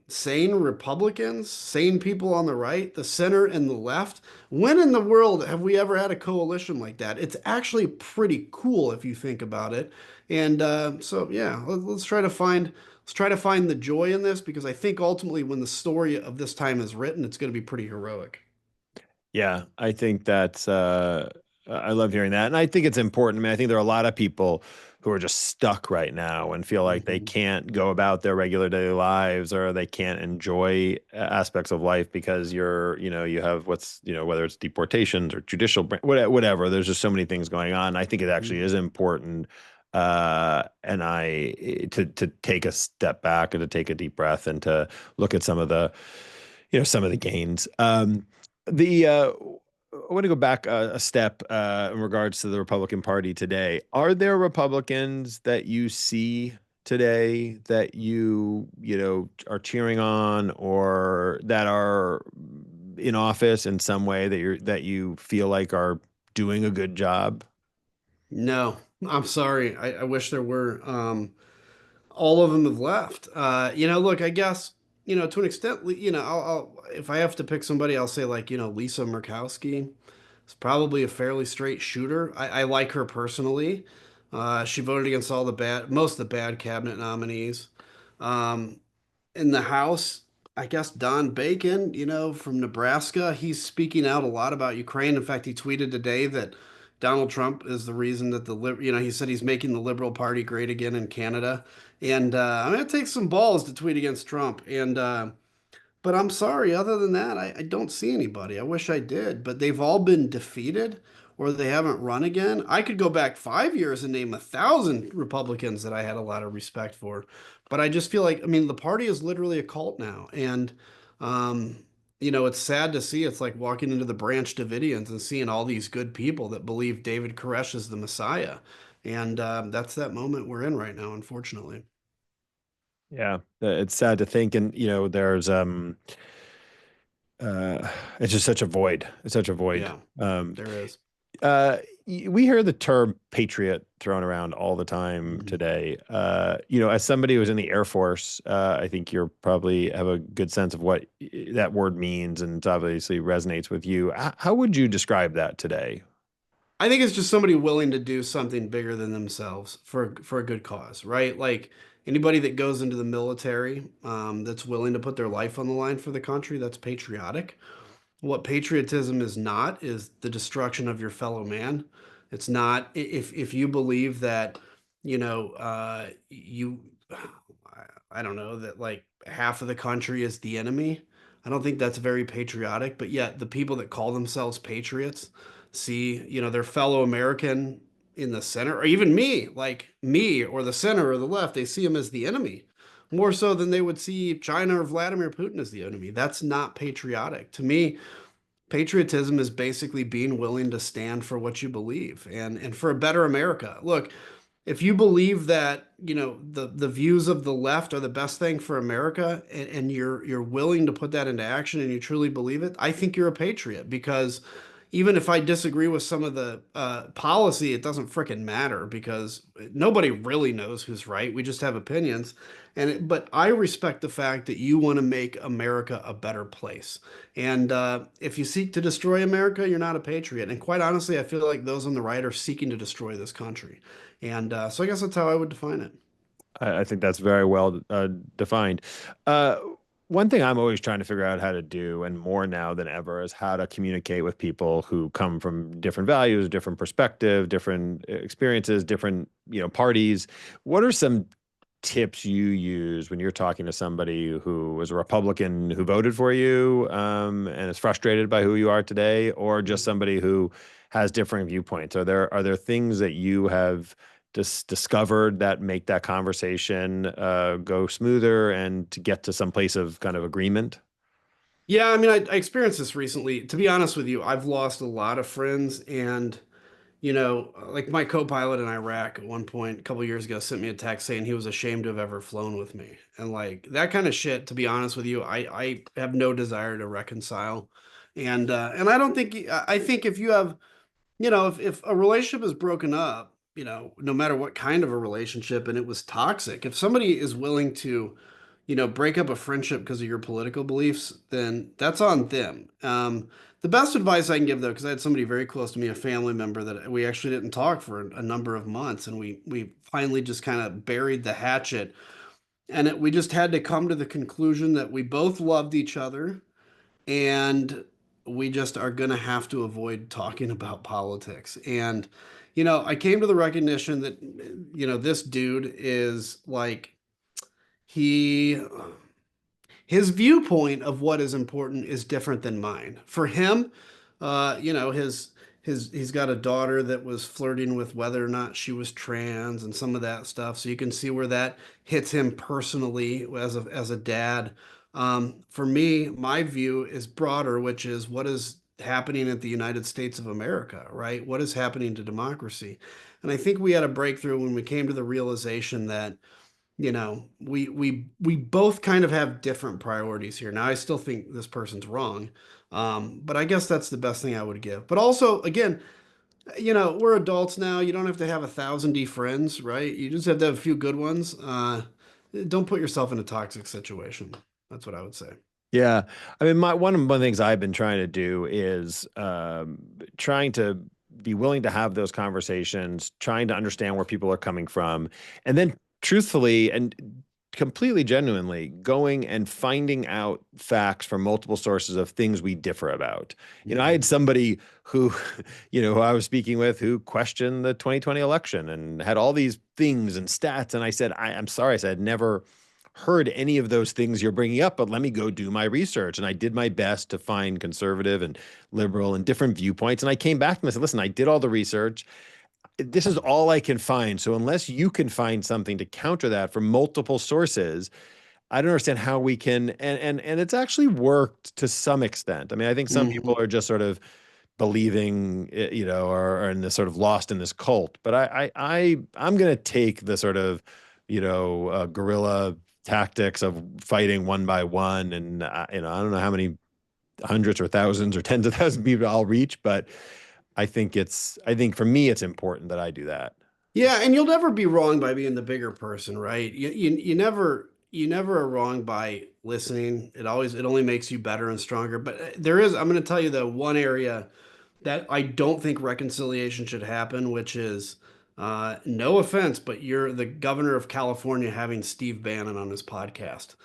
sane Republicans, sane people on the right, the center, and the left. When in the world have we ever had a coalition like that? It's actually pretty cool if you think about it. And so, yeah, let's try to find the joy in this because I think ultimately, when the story of this time is written, it's going to be pretty heroic. Yeah, I think that's I love hearing that. And I think it's important. I mean, I think there are a lot of people who are just stuck right now and feel like they Mhm. can't go about their regular daily lives or they can't enjoy aspects of life because you have whether it's deportations or whatever. There's just so many things going on. I think it actually is important and to take a step back and to take a deep breath and to look at some of the gains. The I want to go back a step in regards to the Republican Party today. Are there Republicans that you see today that are cheering on or that are in office in some way that you feel like are doing a good job? No, I'm sorry. I wish there were. All of them have left. Look, I guess, to an extent, if I have to pick somebody, I'll say like, Lisa Murkowski is probably a fairly straight shooter. I like her personally. She voted against most of the bad cabinet nominees. Um, in the House, I guess Don Bacon, from Nebraska, he's speaking out a lot about Ukraine. In fact, he tweeted today that Donald Trump is the reason that he said he's making the Liberal Party great again in Canada. And I'm going to take some balls to tweet against Trump. But I'm sorry, other than that, I don't see anybody. I wish I did, but they've all been defeated or they haven't run again. I could go back 5 years and name 1,000 Republicans that I had a lot of respect for. But I just feel like, I mean, the party is literally a cult now. And, um, it's sad to see. It's like walking into the Branch Davidians and seeing all these good people that believe David Koresh is the Messiah. And that's that moment we're in right now, unfortunately. Yeah, it's sad to think, and there's it's just such a void. It's such a void. Yeah, Um, there is. we hear the term patriot thrown around all the time Mhm. today. As somebody who was in the Air Force, I think you're probably have a good sense of what that word means, and it obviously resonates with you. How would you describe that today? I think it's just somebody willing to do something bigger than themselves for a good cause, right? Like anybody that goes into the military, that's willing to put their life on the line for the country, that's patriotic. What patriotism is not is the destruction of your fellow man. It's not if you believe that, you I don't know that like half of the country is the enemy. I don't think that's very patriotic, but yet the people that call themselves patriots see, their fellow American in the center, or even me, like me or the center or the left, they see him as the enemy more so than they would see China or Vladimir Putin as the enemy. That's not patriotic. To me, patriotism is basically being willing to stand for what you believe and for a better America. Look, if you believe that the views of the left are the best thing for America and you're willing to put that into action and you truly believe it, I think you're a patriot because even if I disagree with some of the policy, it doesn't fricking matter because nobody really knows who's right. We just have opinions, but I respect the fact that you want to make America a better place. And if you seek to destroy America, you're not a patriot. And quite honestly, I feel like those on the right are seeking to destroy this country. And so I guess that's how I would define it. I think that's very well defined. Uh, One thing I'm always trying to figure out how to do, and more now than ever, is how to communicate with people who come from different values, different perspective, different experiences, different, parties. What are some tips you use when you're talking to somebody who was a Republican who voted for you, and is frustrated by who you are today, or just somebody who has differing viewpoints? Are there things that you have discovered that make that conversation go smoother and to get to some place of kind of agreement? Yeah, I mean, I experienced this recently. To be honest with you, I've lost a lot of friends, and like my co-pilot in Iraq at one point a couple years ago sent me a text saying he was ashamed to have ever flown with me, and like that kind of shit. To be honest with you, I have no desire to reconcile, and I don't think I think if you have if a relationship is broken up, no matter what kind of a relationship and it was toxic, if somebody is willing to, break up a friendship because of your political beliefs, then that's on them. The best advice I can give though, because I had somebody very close to me, a family member that we actually didn't talk for a number of months, and we finally just kind of buried the hatchet, and we just had to come to the conclusion that we both loved each other and we just are going to have to avoid talking about politics. And, I came to the recognition that, this dude is like, he his viewpoint of what is important is different than mine. For him, his he's got a daughter that was flirting with whether or not she was trans and some of that stuff. So you can see where that hits him personally as a dad. For me, my view is broader, which is what is happening at the United States of America, right? What is happening to democracy? And I think we had a breakthrough when we came to the realization that we both kind of have different priorities here. Now, I still think this person's wrong, but I guess that's the best thing I would give. But also, again, we're adults now. You don't have to have 1,000 friends, right? You just have to have a few good ones. don't put yourself in a toxic situation. That's what I would say. Yeah. I mean, one of the things I've been trying to do is trying to be willing to have those conversations, trying to understand where people are coming from, and then truthfully and completely genuinely going and finding out facts from multiple sources of things we differ about. I Mhm. had somebody who, who I was speaking with who questioned the 2020 election and had all these things and stats. And I said, I'm sorry. I said, I'd never heard any of those things you're bringing up, but let me go do my research. And I did my best to find conservative and liberal and different viewpoints. And I came back and I said, listen, I did all the research. This is all I can find. So unless you can find something to counter that from multiple sources, I don't understand how we can. And it's actually worked to some extent. I mean, I think some people Mhm. are just sort of believing, or in this sort of lost in this cult. But I'm going to take the sort of, guerrilla tactics of fighting one by one, and I don't know how many hundreds or thousands or tens of thousands of people I'll reach, but I think for me it's important that I do that. Yeah, and you'll never be wrong by being the bigger person, right? You never are wrong by listening. It only makes you better and stronger. But I'm going to tell you the one area that I don't think reconciliation should happen, which is no offense, but you're the governor of California having Steve Bannon on his podcast.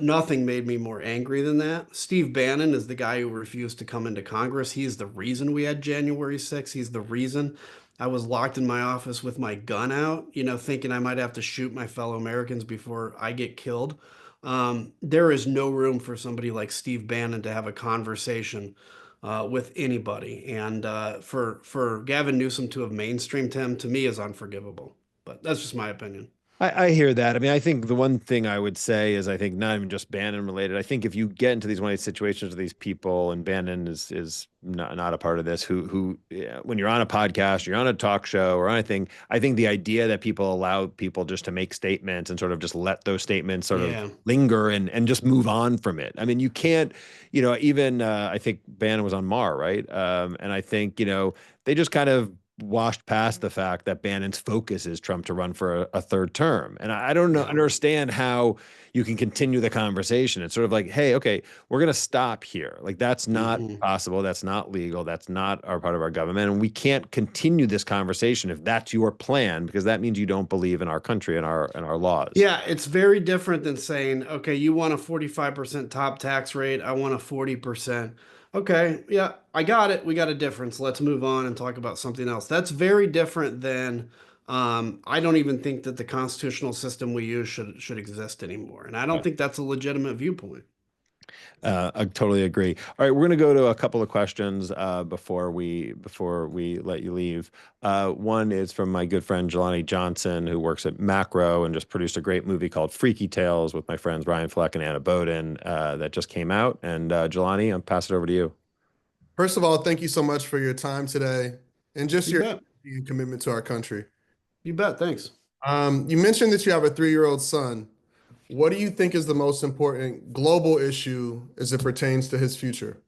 Nothing made me more angry than that. Steve Bannon is the guy who refused to come into Congress. He's the reason we had January 6th. He's the reason I was locked in my office with my gun out, thinking I might have to shoot my fellow Americans before I get killed. There is no room for somebody like Steve Bannon to have a conversation with anybody. And for Gavin Newsom to have mainstreamed him, to me, is unforgivable. But that's just my opinion. I hear that. I mean, I think the one thing I would say is I think not even just Bannon related. I think if you get into these one of these situations with these people, and Bannon is not a part of this, who yeah, when you're on a podcast, you're on a talk show or anything, I think the idea that people allow people just to make statements and sort of just let those statements sort of Yeah. linger and just move on from it. I mean, you can't, even I think Bannon was on Mar, right? And I think, they just kind of washed past the fact that Bannon's focus is Trump to run for a third term. And I don't know, Yeah. understand how you can continue the conversation. It's sort of like, hey, okay, we're going to stop here. Like, that's not Hmm. possible. That's not legal. That's not our part of our government. And we can't continue this conversation if that's your plan, because that means you don't believe in our country and our laws. Yeah, it's very different than saying, okay, you want a 45% top tax rate. I want a 40%. Okay, yeah, I got it. We got a difference. Let's move on and talk about something else. That's very different than I don't even think that the constitutional system we use should exist anymore. And I don't think that's a legitimate viewpoint. I totally agree. All right, we're going to go to a couple of questions before we let you leave. One is from my good friend Jelani Johnson, who works at Macro and just produced a great movie called Freaky Tales with my friends Ryan Fleck and Anna Boden that just came out. And Jelani, I'll pass it over to you. First of all, thank you so much for your time today and just You your bet. commitment to our country. You bet. Thanks. You mentioned that you have a 3-year-old son. What do you think is the most important global issue as it pertains to his future?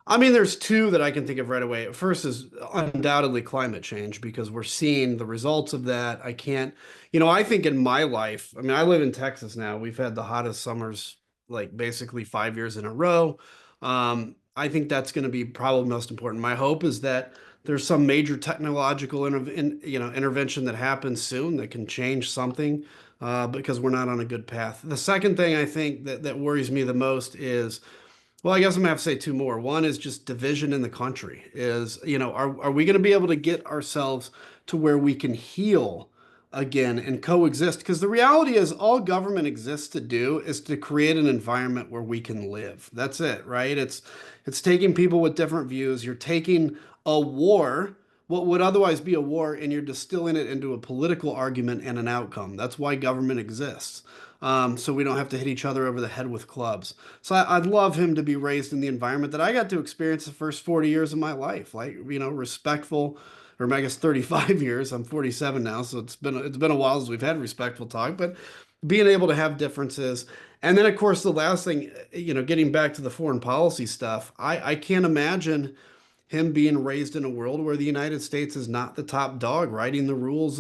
I mean, there's two that I can think of right away. First is undoubtedly climate change because we're seeing the results of that. I think in my life, I mean, I live in Texas now. We've had the hottest summers like basically 5 years in a row. I think that's going to be probably most important. My hope is that there's some major technological intervention that happens soon that can change something because we're not on a good path. The second thing I think that worries me the most is well, I guess I'm gonna have to say two more. One is just division in the country. Are we gonna be able to get ourselves to where we can heal again and coexist? Because the reality is all government exists to do is to create an environment where we can live. That's it, right? It's taking people with different views. You're taking a war, what would otherwise be a war, and you're distilling it into a political argument and an outcome. That's why government exists. So we don't have to hit each other over the head with clubs. So I'd love him to be raised in the environment that I got to experience the first 40 years of my life, like, respectful, or I guess 35 years. I'm 47 now, so it's been a while since we've had respectful talk, but being able to have differences. And then of course the last thing, getting back to the foreign policy stuff, I can't imagine him being raised in a world where the United States is not the top dog writing the rules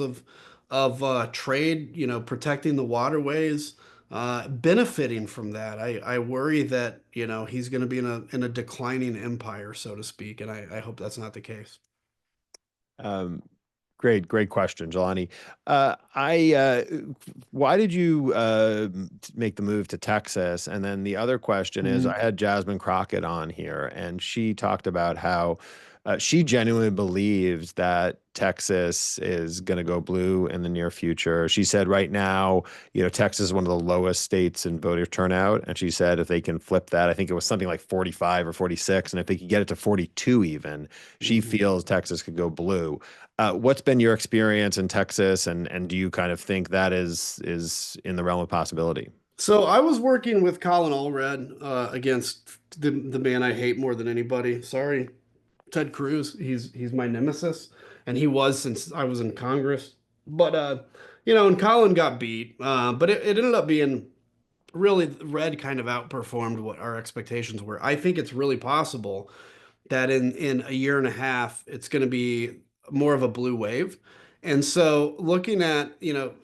of trade, protecting the waterways, benefiting from that. I worry that, he's going to be in a declining empire, so to speak, and I hope that's not the case. Um, great question, Jelani. Why did you make the move to Texas? And then the other question is, I had Jasmine Crockett on here, and she talked about how she genuinely believes that Texas is going to go blue in the near future. She said right now, Texas is one of the lowest states in voter turnout. And she said if they can flip that, I think it was something like 45 or 46. And if they could get it to 42 even, she Mhm. feels Texas could go blue. What's been your experience in Texas, and do you kind of think that is in the realm of possibility? So I was working with Colin Allred against the man I hate more than anybody. Sorry, Ted Cruz. He's my nemesis, and he was since I was in Congress. But and Colin got beat. But it ended up being really red kind of outperformed what our expectations were. I think it's really possible that in a year and a half, it's going to be more of a blue wave. And so looking at,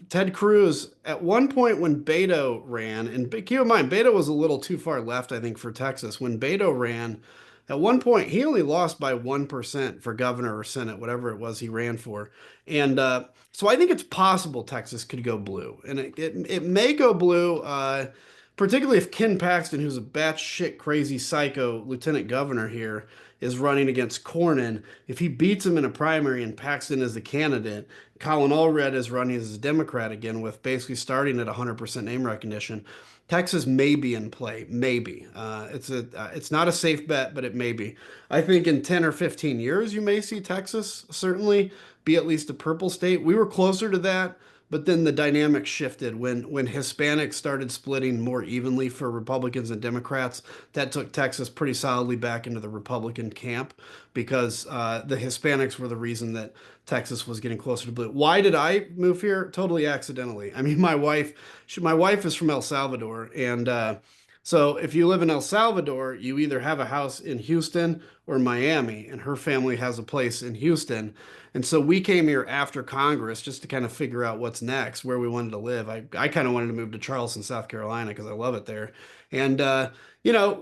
Ted Cruz at one point when Beto ran, and keep in mind, Beto was a little too far left, I think, for Texas. When Beto ran, at one point, he only lost by 1% for governor or Senate, whatever it was he ran for. And so I think it's possible Texas could go blue. And it may go blue, particularly if Ken Paxton, who's a batshit crazy psycho lieutenant governor here, is running against Cornyn. If he beats him in a primary and Paxton is the candidate, Colin Allred is running as a Democrat again with basically starting at 100% name recognition. Texas may be in play, maybe. It's not a safe bet, but it may be. I think in 10 or 15 years, you may see Texas certainly be at least a purple state. We were closer to that, but then the dynamic shifted when Hispanics started splitting more evenly for Republicans and Democrats. That took Texas pretty solidly back into the Republican camp because the Hispanics were the reason that Texas was getting closer to blue. Why did I move here? Totally accidentally. I mean, my wife is from El Salvador, and so if you live in El Salvador, you either have a house in Houston or Miami, and her family has a place in Houston. And so we came here after Congress just to kind of figure out what's next, where we wanted to live. I kind of wanted to move to Charleston, South Carolina, because I love it there. And,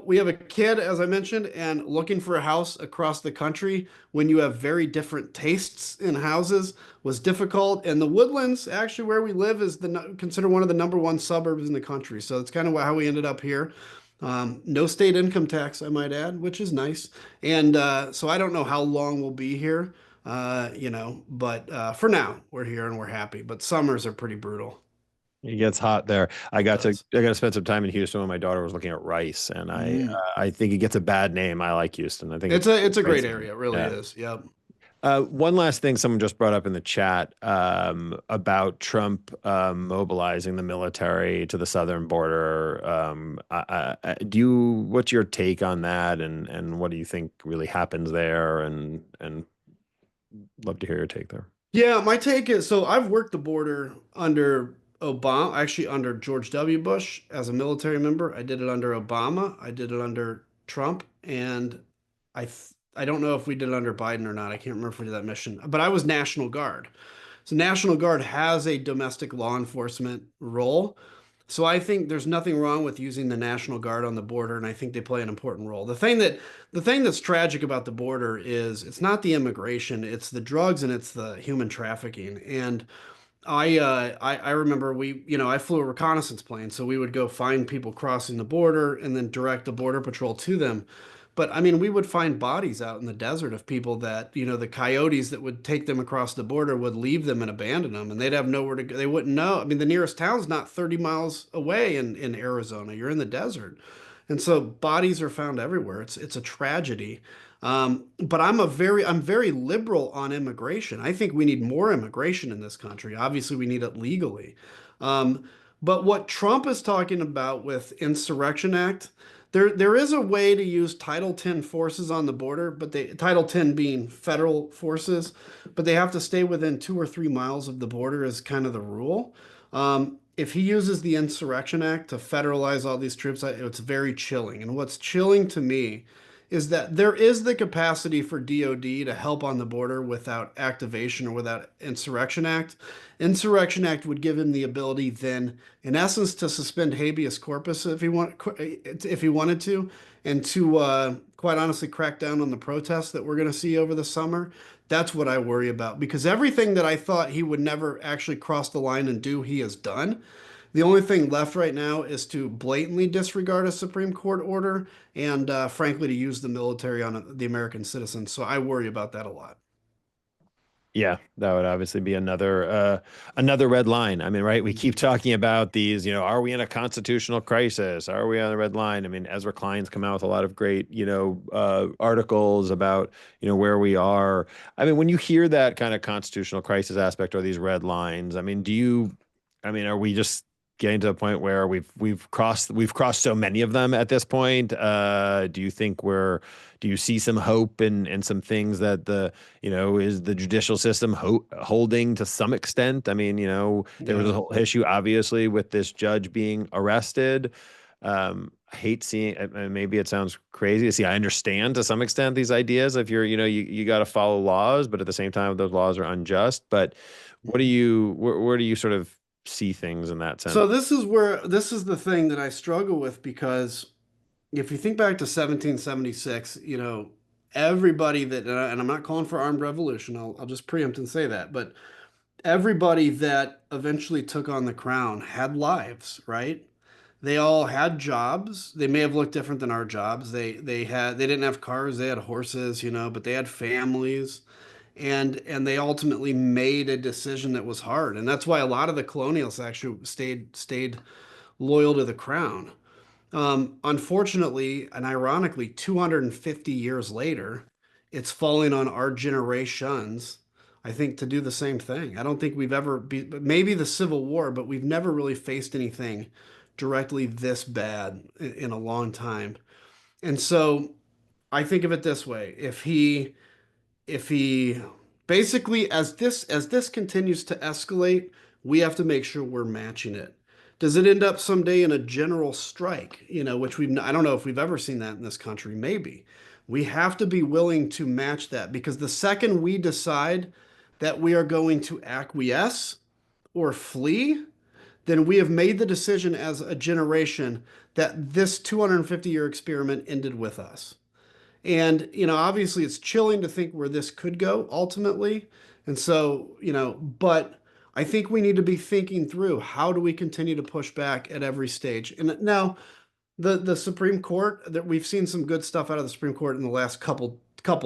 we have a kid, as I mentioned, and looking for a house across the country when you have very different tastes in houses was difficult. And the Woodlands, actually, where we live, is considered one of the number one suburbs in the country. So it's kind of how we ended up here. No state income tax, I might add, which is nice. And so I don't know how long we'll be here. But for now, we're here and we're happy. But summers are pretty brutal. It gets hot there. It does. I got to spend some time in Houston when my daughter was looking at rice, and Mm. I think it gets a bad name. I like Houston. I think It's it's a a great great city. area. It really Yeah. is. Yep. One last thing someone just brought up in the chat about Trump mobilizing the military to the southern border. What's your take on that, and what do you think really happens there? And love to hear your take there. Yeah, my take is so I've worked the border under Obama, actually under George W. Bush as a military member. I did it under Obama. I did it under Trump, and I don't know if we did it under Biden or not. I can't remember if we did that mission, but I was National Guard. So National Guard has a domestic law enforcement role. So I think there's nothing wrong with using the National Guard on the border, and I think they play an important role. The thing that's tragic about the border is it's not the immigration, it's the drugs and it's the human trafficking. And I remember I flew a reconnaissance plane, so we would go find people crossing the border and then direct the border patrol to them. But I mean, we would find bodies out in the desert of people that, the coyotes that would take them across the border would leave them and abandon them, and they'd have nowhere to go. They wouldn't know. I mean, the nearest town's not 30 miles away in Arizona. You're in the desert. And so bodies are found everywhere. It's a tragedy. But I'm very liberal on immigration. I think we need more immigration in this country. Obviously, we need it legally. Um, but what Trump is talking about with Insurrection Act, there is a way to use Title 10 forces on the border, but Title 10 being federal forces, but they have to stay within 2 or 3 miles of the border is kind of the rule. If he uses the Insurrection Act to federalize all these troops, it's very chilling. And what's chilling to me is that there is the capacity for DOD to help on the border without activation or without Insurrection Act. Insurrection Act would give him the ability then, in essence, to suspend habeas corpus if he wanted to, and to quite honestly crack down on the protests that we're going to see over the summer. That's what I worry about because everything that I thought he would never actually cross the line and do, he has done. The only thing left right now is to blatantly disregard a Supreme Court order and, frankly, to use the military on the American citizens. So I worry about that a lot. Yeah, that would obviously be another red line. I mean, right? We keep talking about these, are we in a constitutional crisis? Are we on the red line? I mean, Ezra Klein's come out with a lot of great, articles about, where we are. I mean, when you hear that kind of constitutional crisis aspect or these red lines, I mean, are we just getting to a point where we've crossed so many of them at this point? Do you see some hope and some things that is the judicial system holding to some extent? I mean, there was a Yeah. whole issue obviously with this judge being arrested. I hate seeing, and maybe it sounds crazy. See, I understand to some extent these ideas if you got to follow laws, but at the same time, those laws are unjust. But where do you sort of see things in that sense? So this is the thing that I struggle with because if you think back to 1776, everybody that, and I'm not calling for armed revolution, I'll just preempt and say that, but everybody that eventually took on the crown had lives, right? They all had jobs. They may have looked different than our jobs. They didn't have cars, they had horses, but they had families. And they ultimately made a decision that was hard. And that's why a lot of the colonials actually stayed loyal to the crown. Unfortunately and ironically, 250 years later, it's falling on our generations, I think, to do the same thing. I don't think we've ever maybe the Civil War, but we've never really faced anything directly this bad in a long time. And so I think of it this way: if he basically, as this continues to escalate, we have to make sure we're matching it. Does it end up someday in a general strike? Which I don't know if we've ever seen that in this country. Maybe we have to be willing to match that because the second we decide that we are going to acquiesce or flee, then we have made the decision as a generation that this 250-year experiment ended with us. And, obviously it's chilling to think where this could go ultimately. And so, but I think we need to be thinking through how do we continue to push back at every stage. And now the Supreme Court, that we've seen some good stuff out of the Supreme Court in the last couple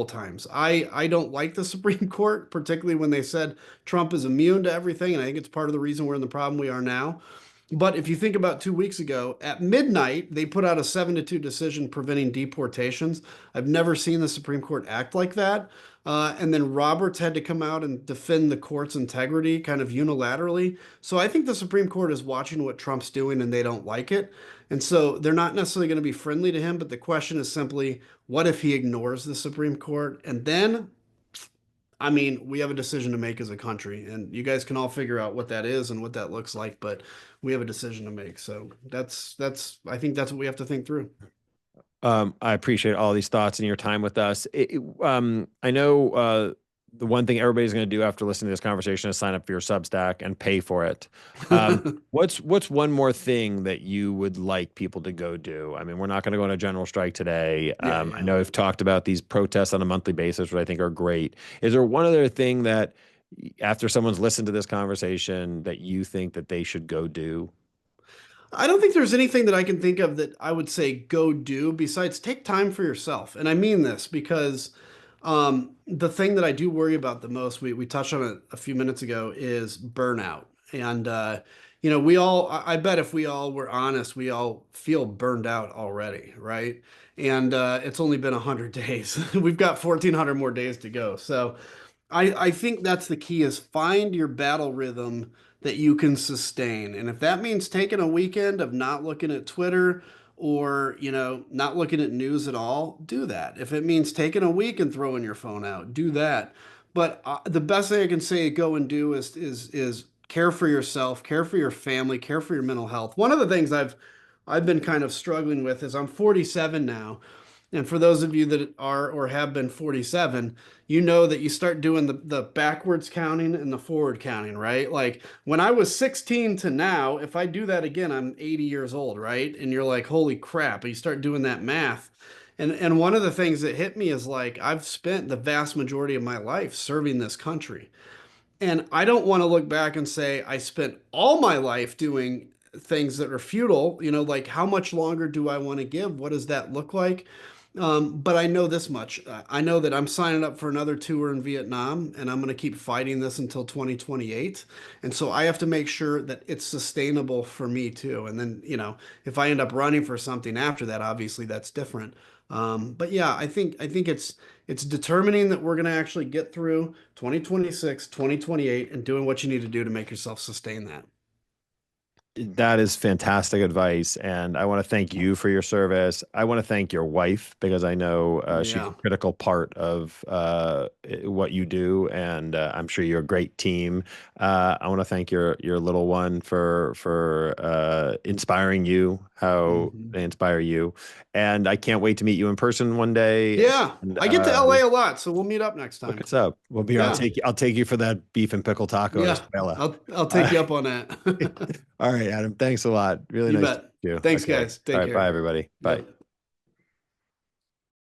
times. I don't like the Supreme Court, particularly when they said Trump is immune to everything, and I think it's part of the reason we're in the problem we are now. But if you think about 2 weeks ago, at midnight, they put out a 7-2 decision preventing deportations. I've never seen the Supreme Court act like that. And then Roberts had to come out and defend the court's integrity kind of unilaterally. So I think the Supreme Court is watching what Trump's doing and they don't like it. And so they're not necessarily going to be friendly to him. But the question is simply, what if he ignores the Supreme Court? And then, I mean, we have a decision to make as a country, and you guys can all figure out what that is and what that looks like, but we have a decision to make. So I think that's what we have to think through. I appreciate all these thoughts and your time with us. I know the one thing everybody's going to do after listening to this conversation is sign up for your Substack and pay for it. What's one more thing that you would like people to go do? I mean, we're not going to go on a general strike today. Yeah, I yeah. know I've talked about these protests on a monthly basis, which I think are great. Is there one other thing that after someone's listened to this conversation that you think that they should go do? I don't think there's anything that I can think of that I would say go do besides take time for yourself. And I mean this because the thing that I do worry about the most, we touched on it a few minutes ago, is burnout. And, I bet if we all were honest, we all feel burned out already, right? And it's only been 100 days. We've got 1,400 more days to go. So I think that's the key is find your battle rhythm that you can sustain. And if that means taking a weekend of not looking at Twitter or, not looking at news at all, do that. If it means taking a week and throwing your phone out, do that. But the best thing I can say go and do is care for yourself, care for your family, care for your mental health. One of the things I've been kind of struggling with is I'm 47 now. And for those of you that are or have been 47, you know that you start doing the backwards counting and the forward counting, right? Like when I was 16 to now, if I do that again, I'm 80 years old, right? And you're like, holy crap. You start doing that math. And one of the things that hit me is like I've spent the vast majority of my life serving this country. And I don't want to look back and say I spent all my life doing things that are futile, like how much longer do I want to give? What does that look like? But I know this much. I know that I'm signing up for another tour in Vietnam and I'm going to keep fighting this until 2028. And so I have to make sure that it's sustainable for me too. And then, if I end up running for something after that, obviously that's different. But yeah, I think it's determining that we're going to actually get through 2026, 2028 and doing what you need to do to make yourself sustain that. That is fantastic advice. And I want to thank you for your service. I want to thank your wife because I know she's a Yeah. critical part of what you do. And I'm sure you're a great team. I want to thank your little one for inspiring you, how Mhm. they inspire you. And I can't wait to meet you in person one day. Yeah. And I get to LA a lot, so we'll meet up next look time. us up. We'll be. Yeah. I'll take you for that beef and pickle taco at Yeah. Escuela. I'll take you up on that. All right, Adam. Thanks a lot. Really You nice to bet. meet you. Thanks, Okay. guys. All Take right. Bye, care. everybody. Bye. Yep.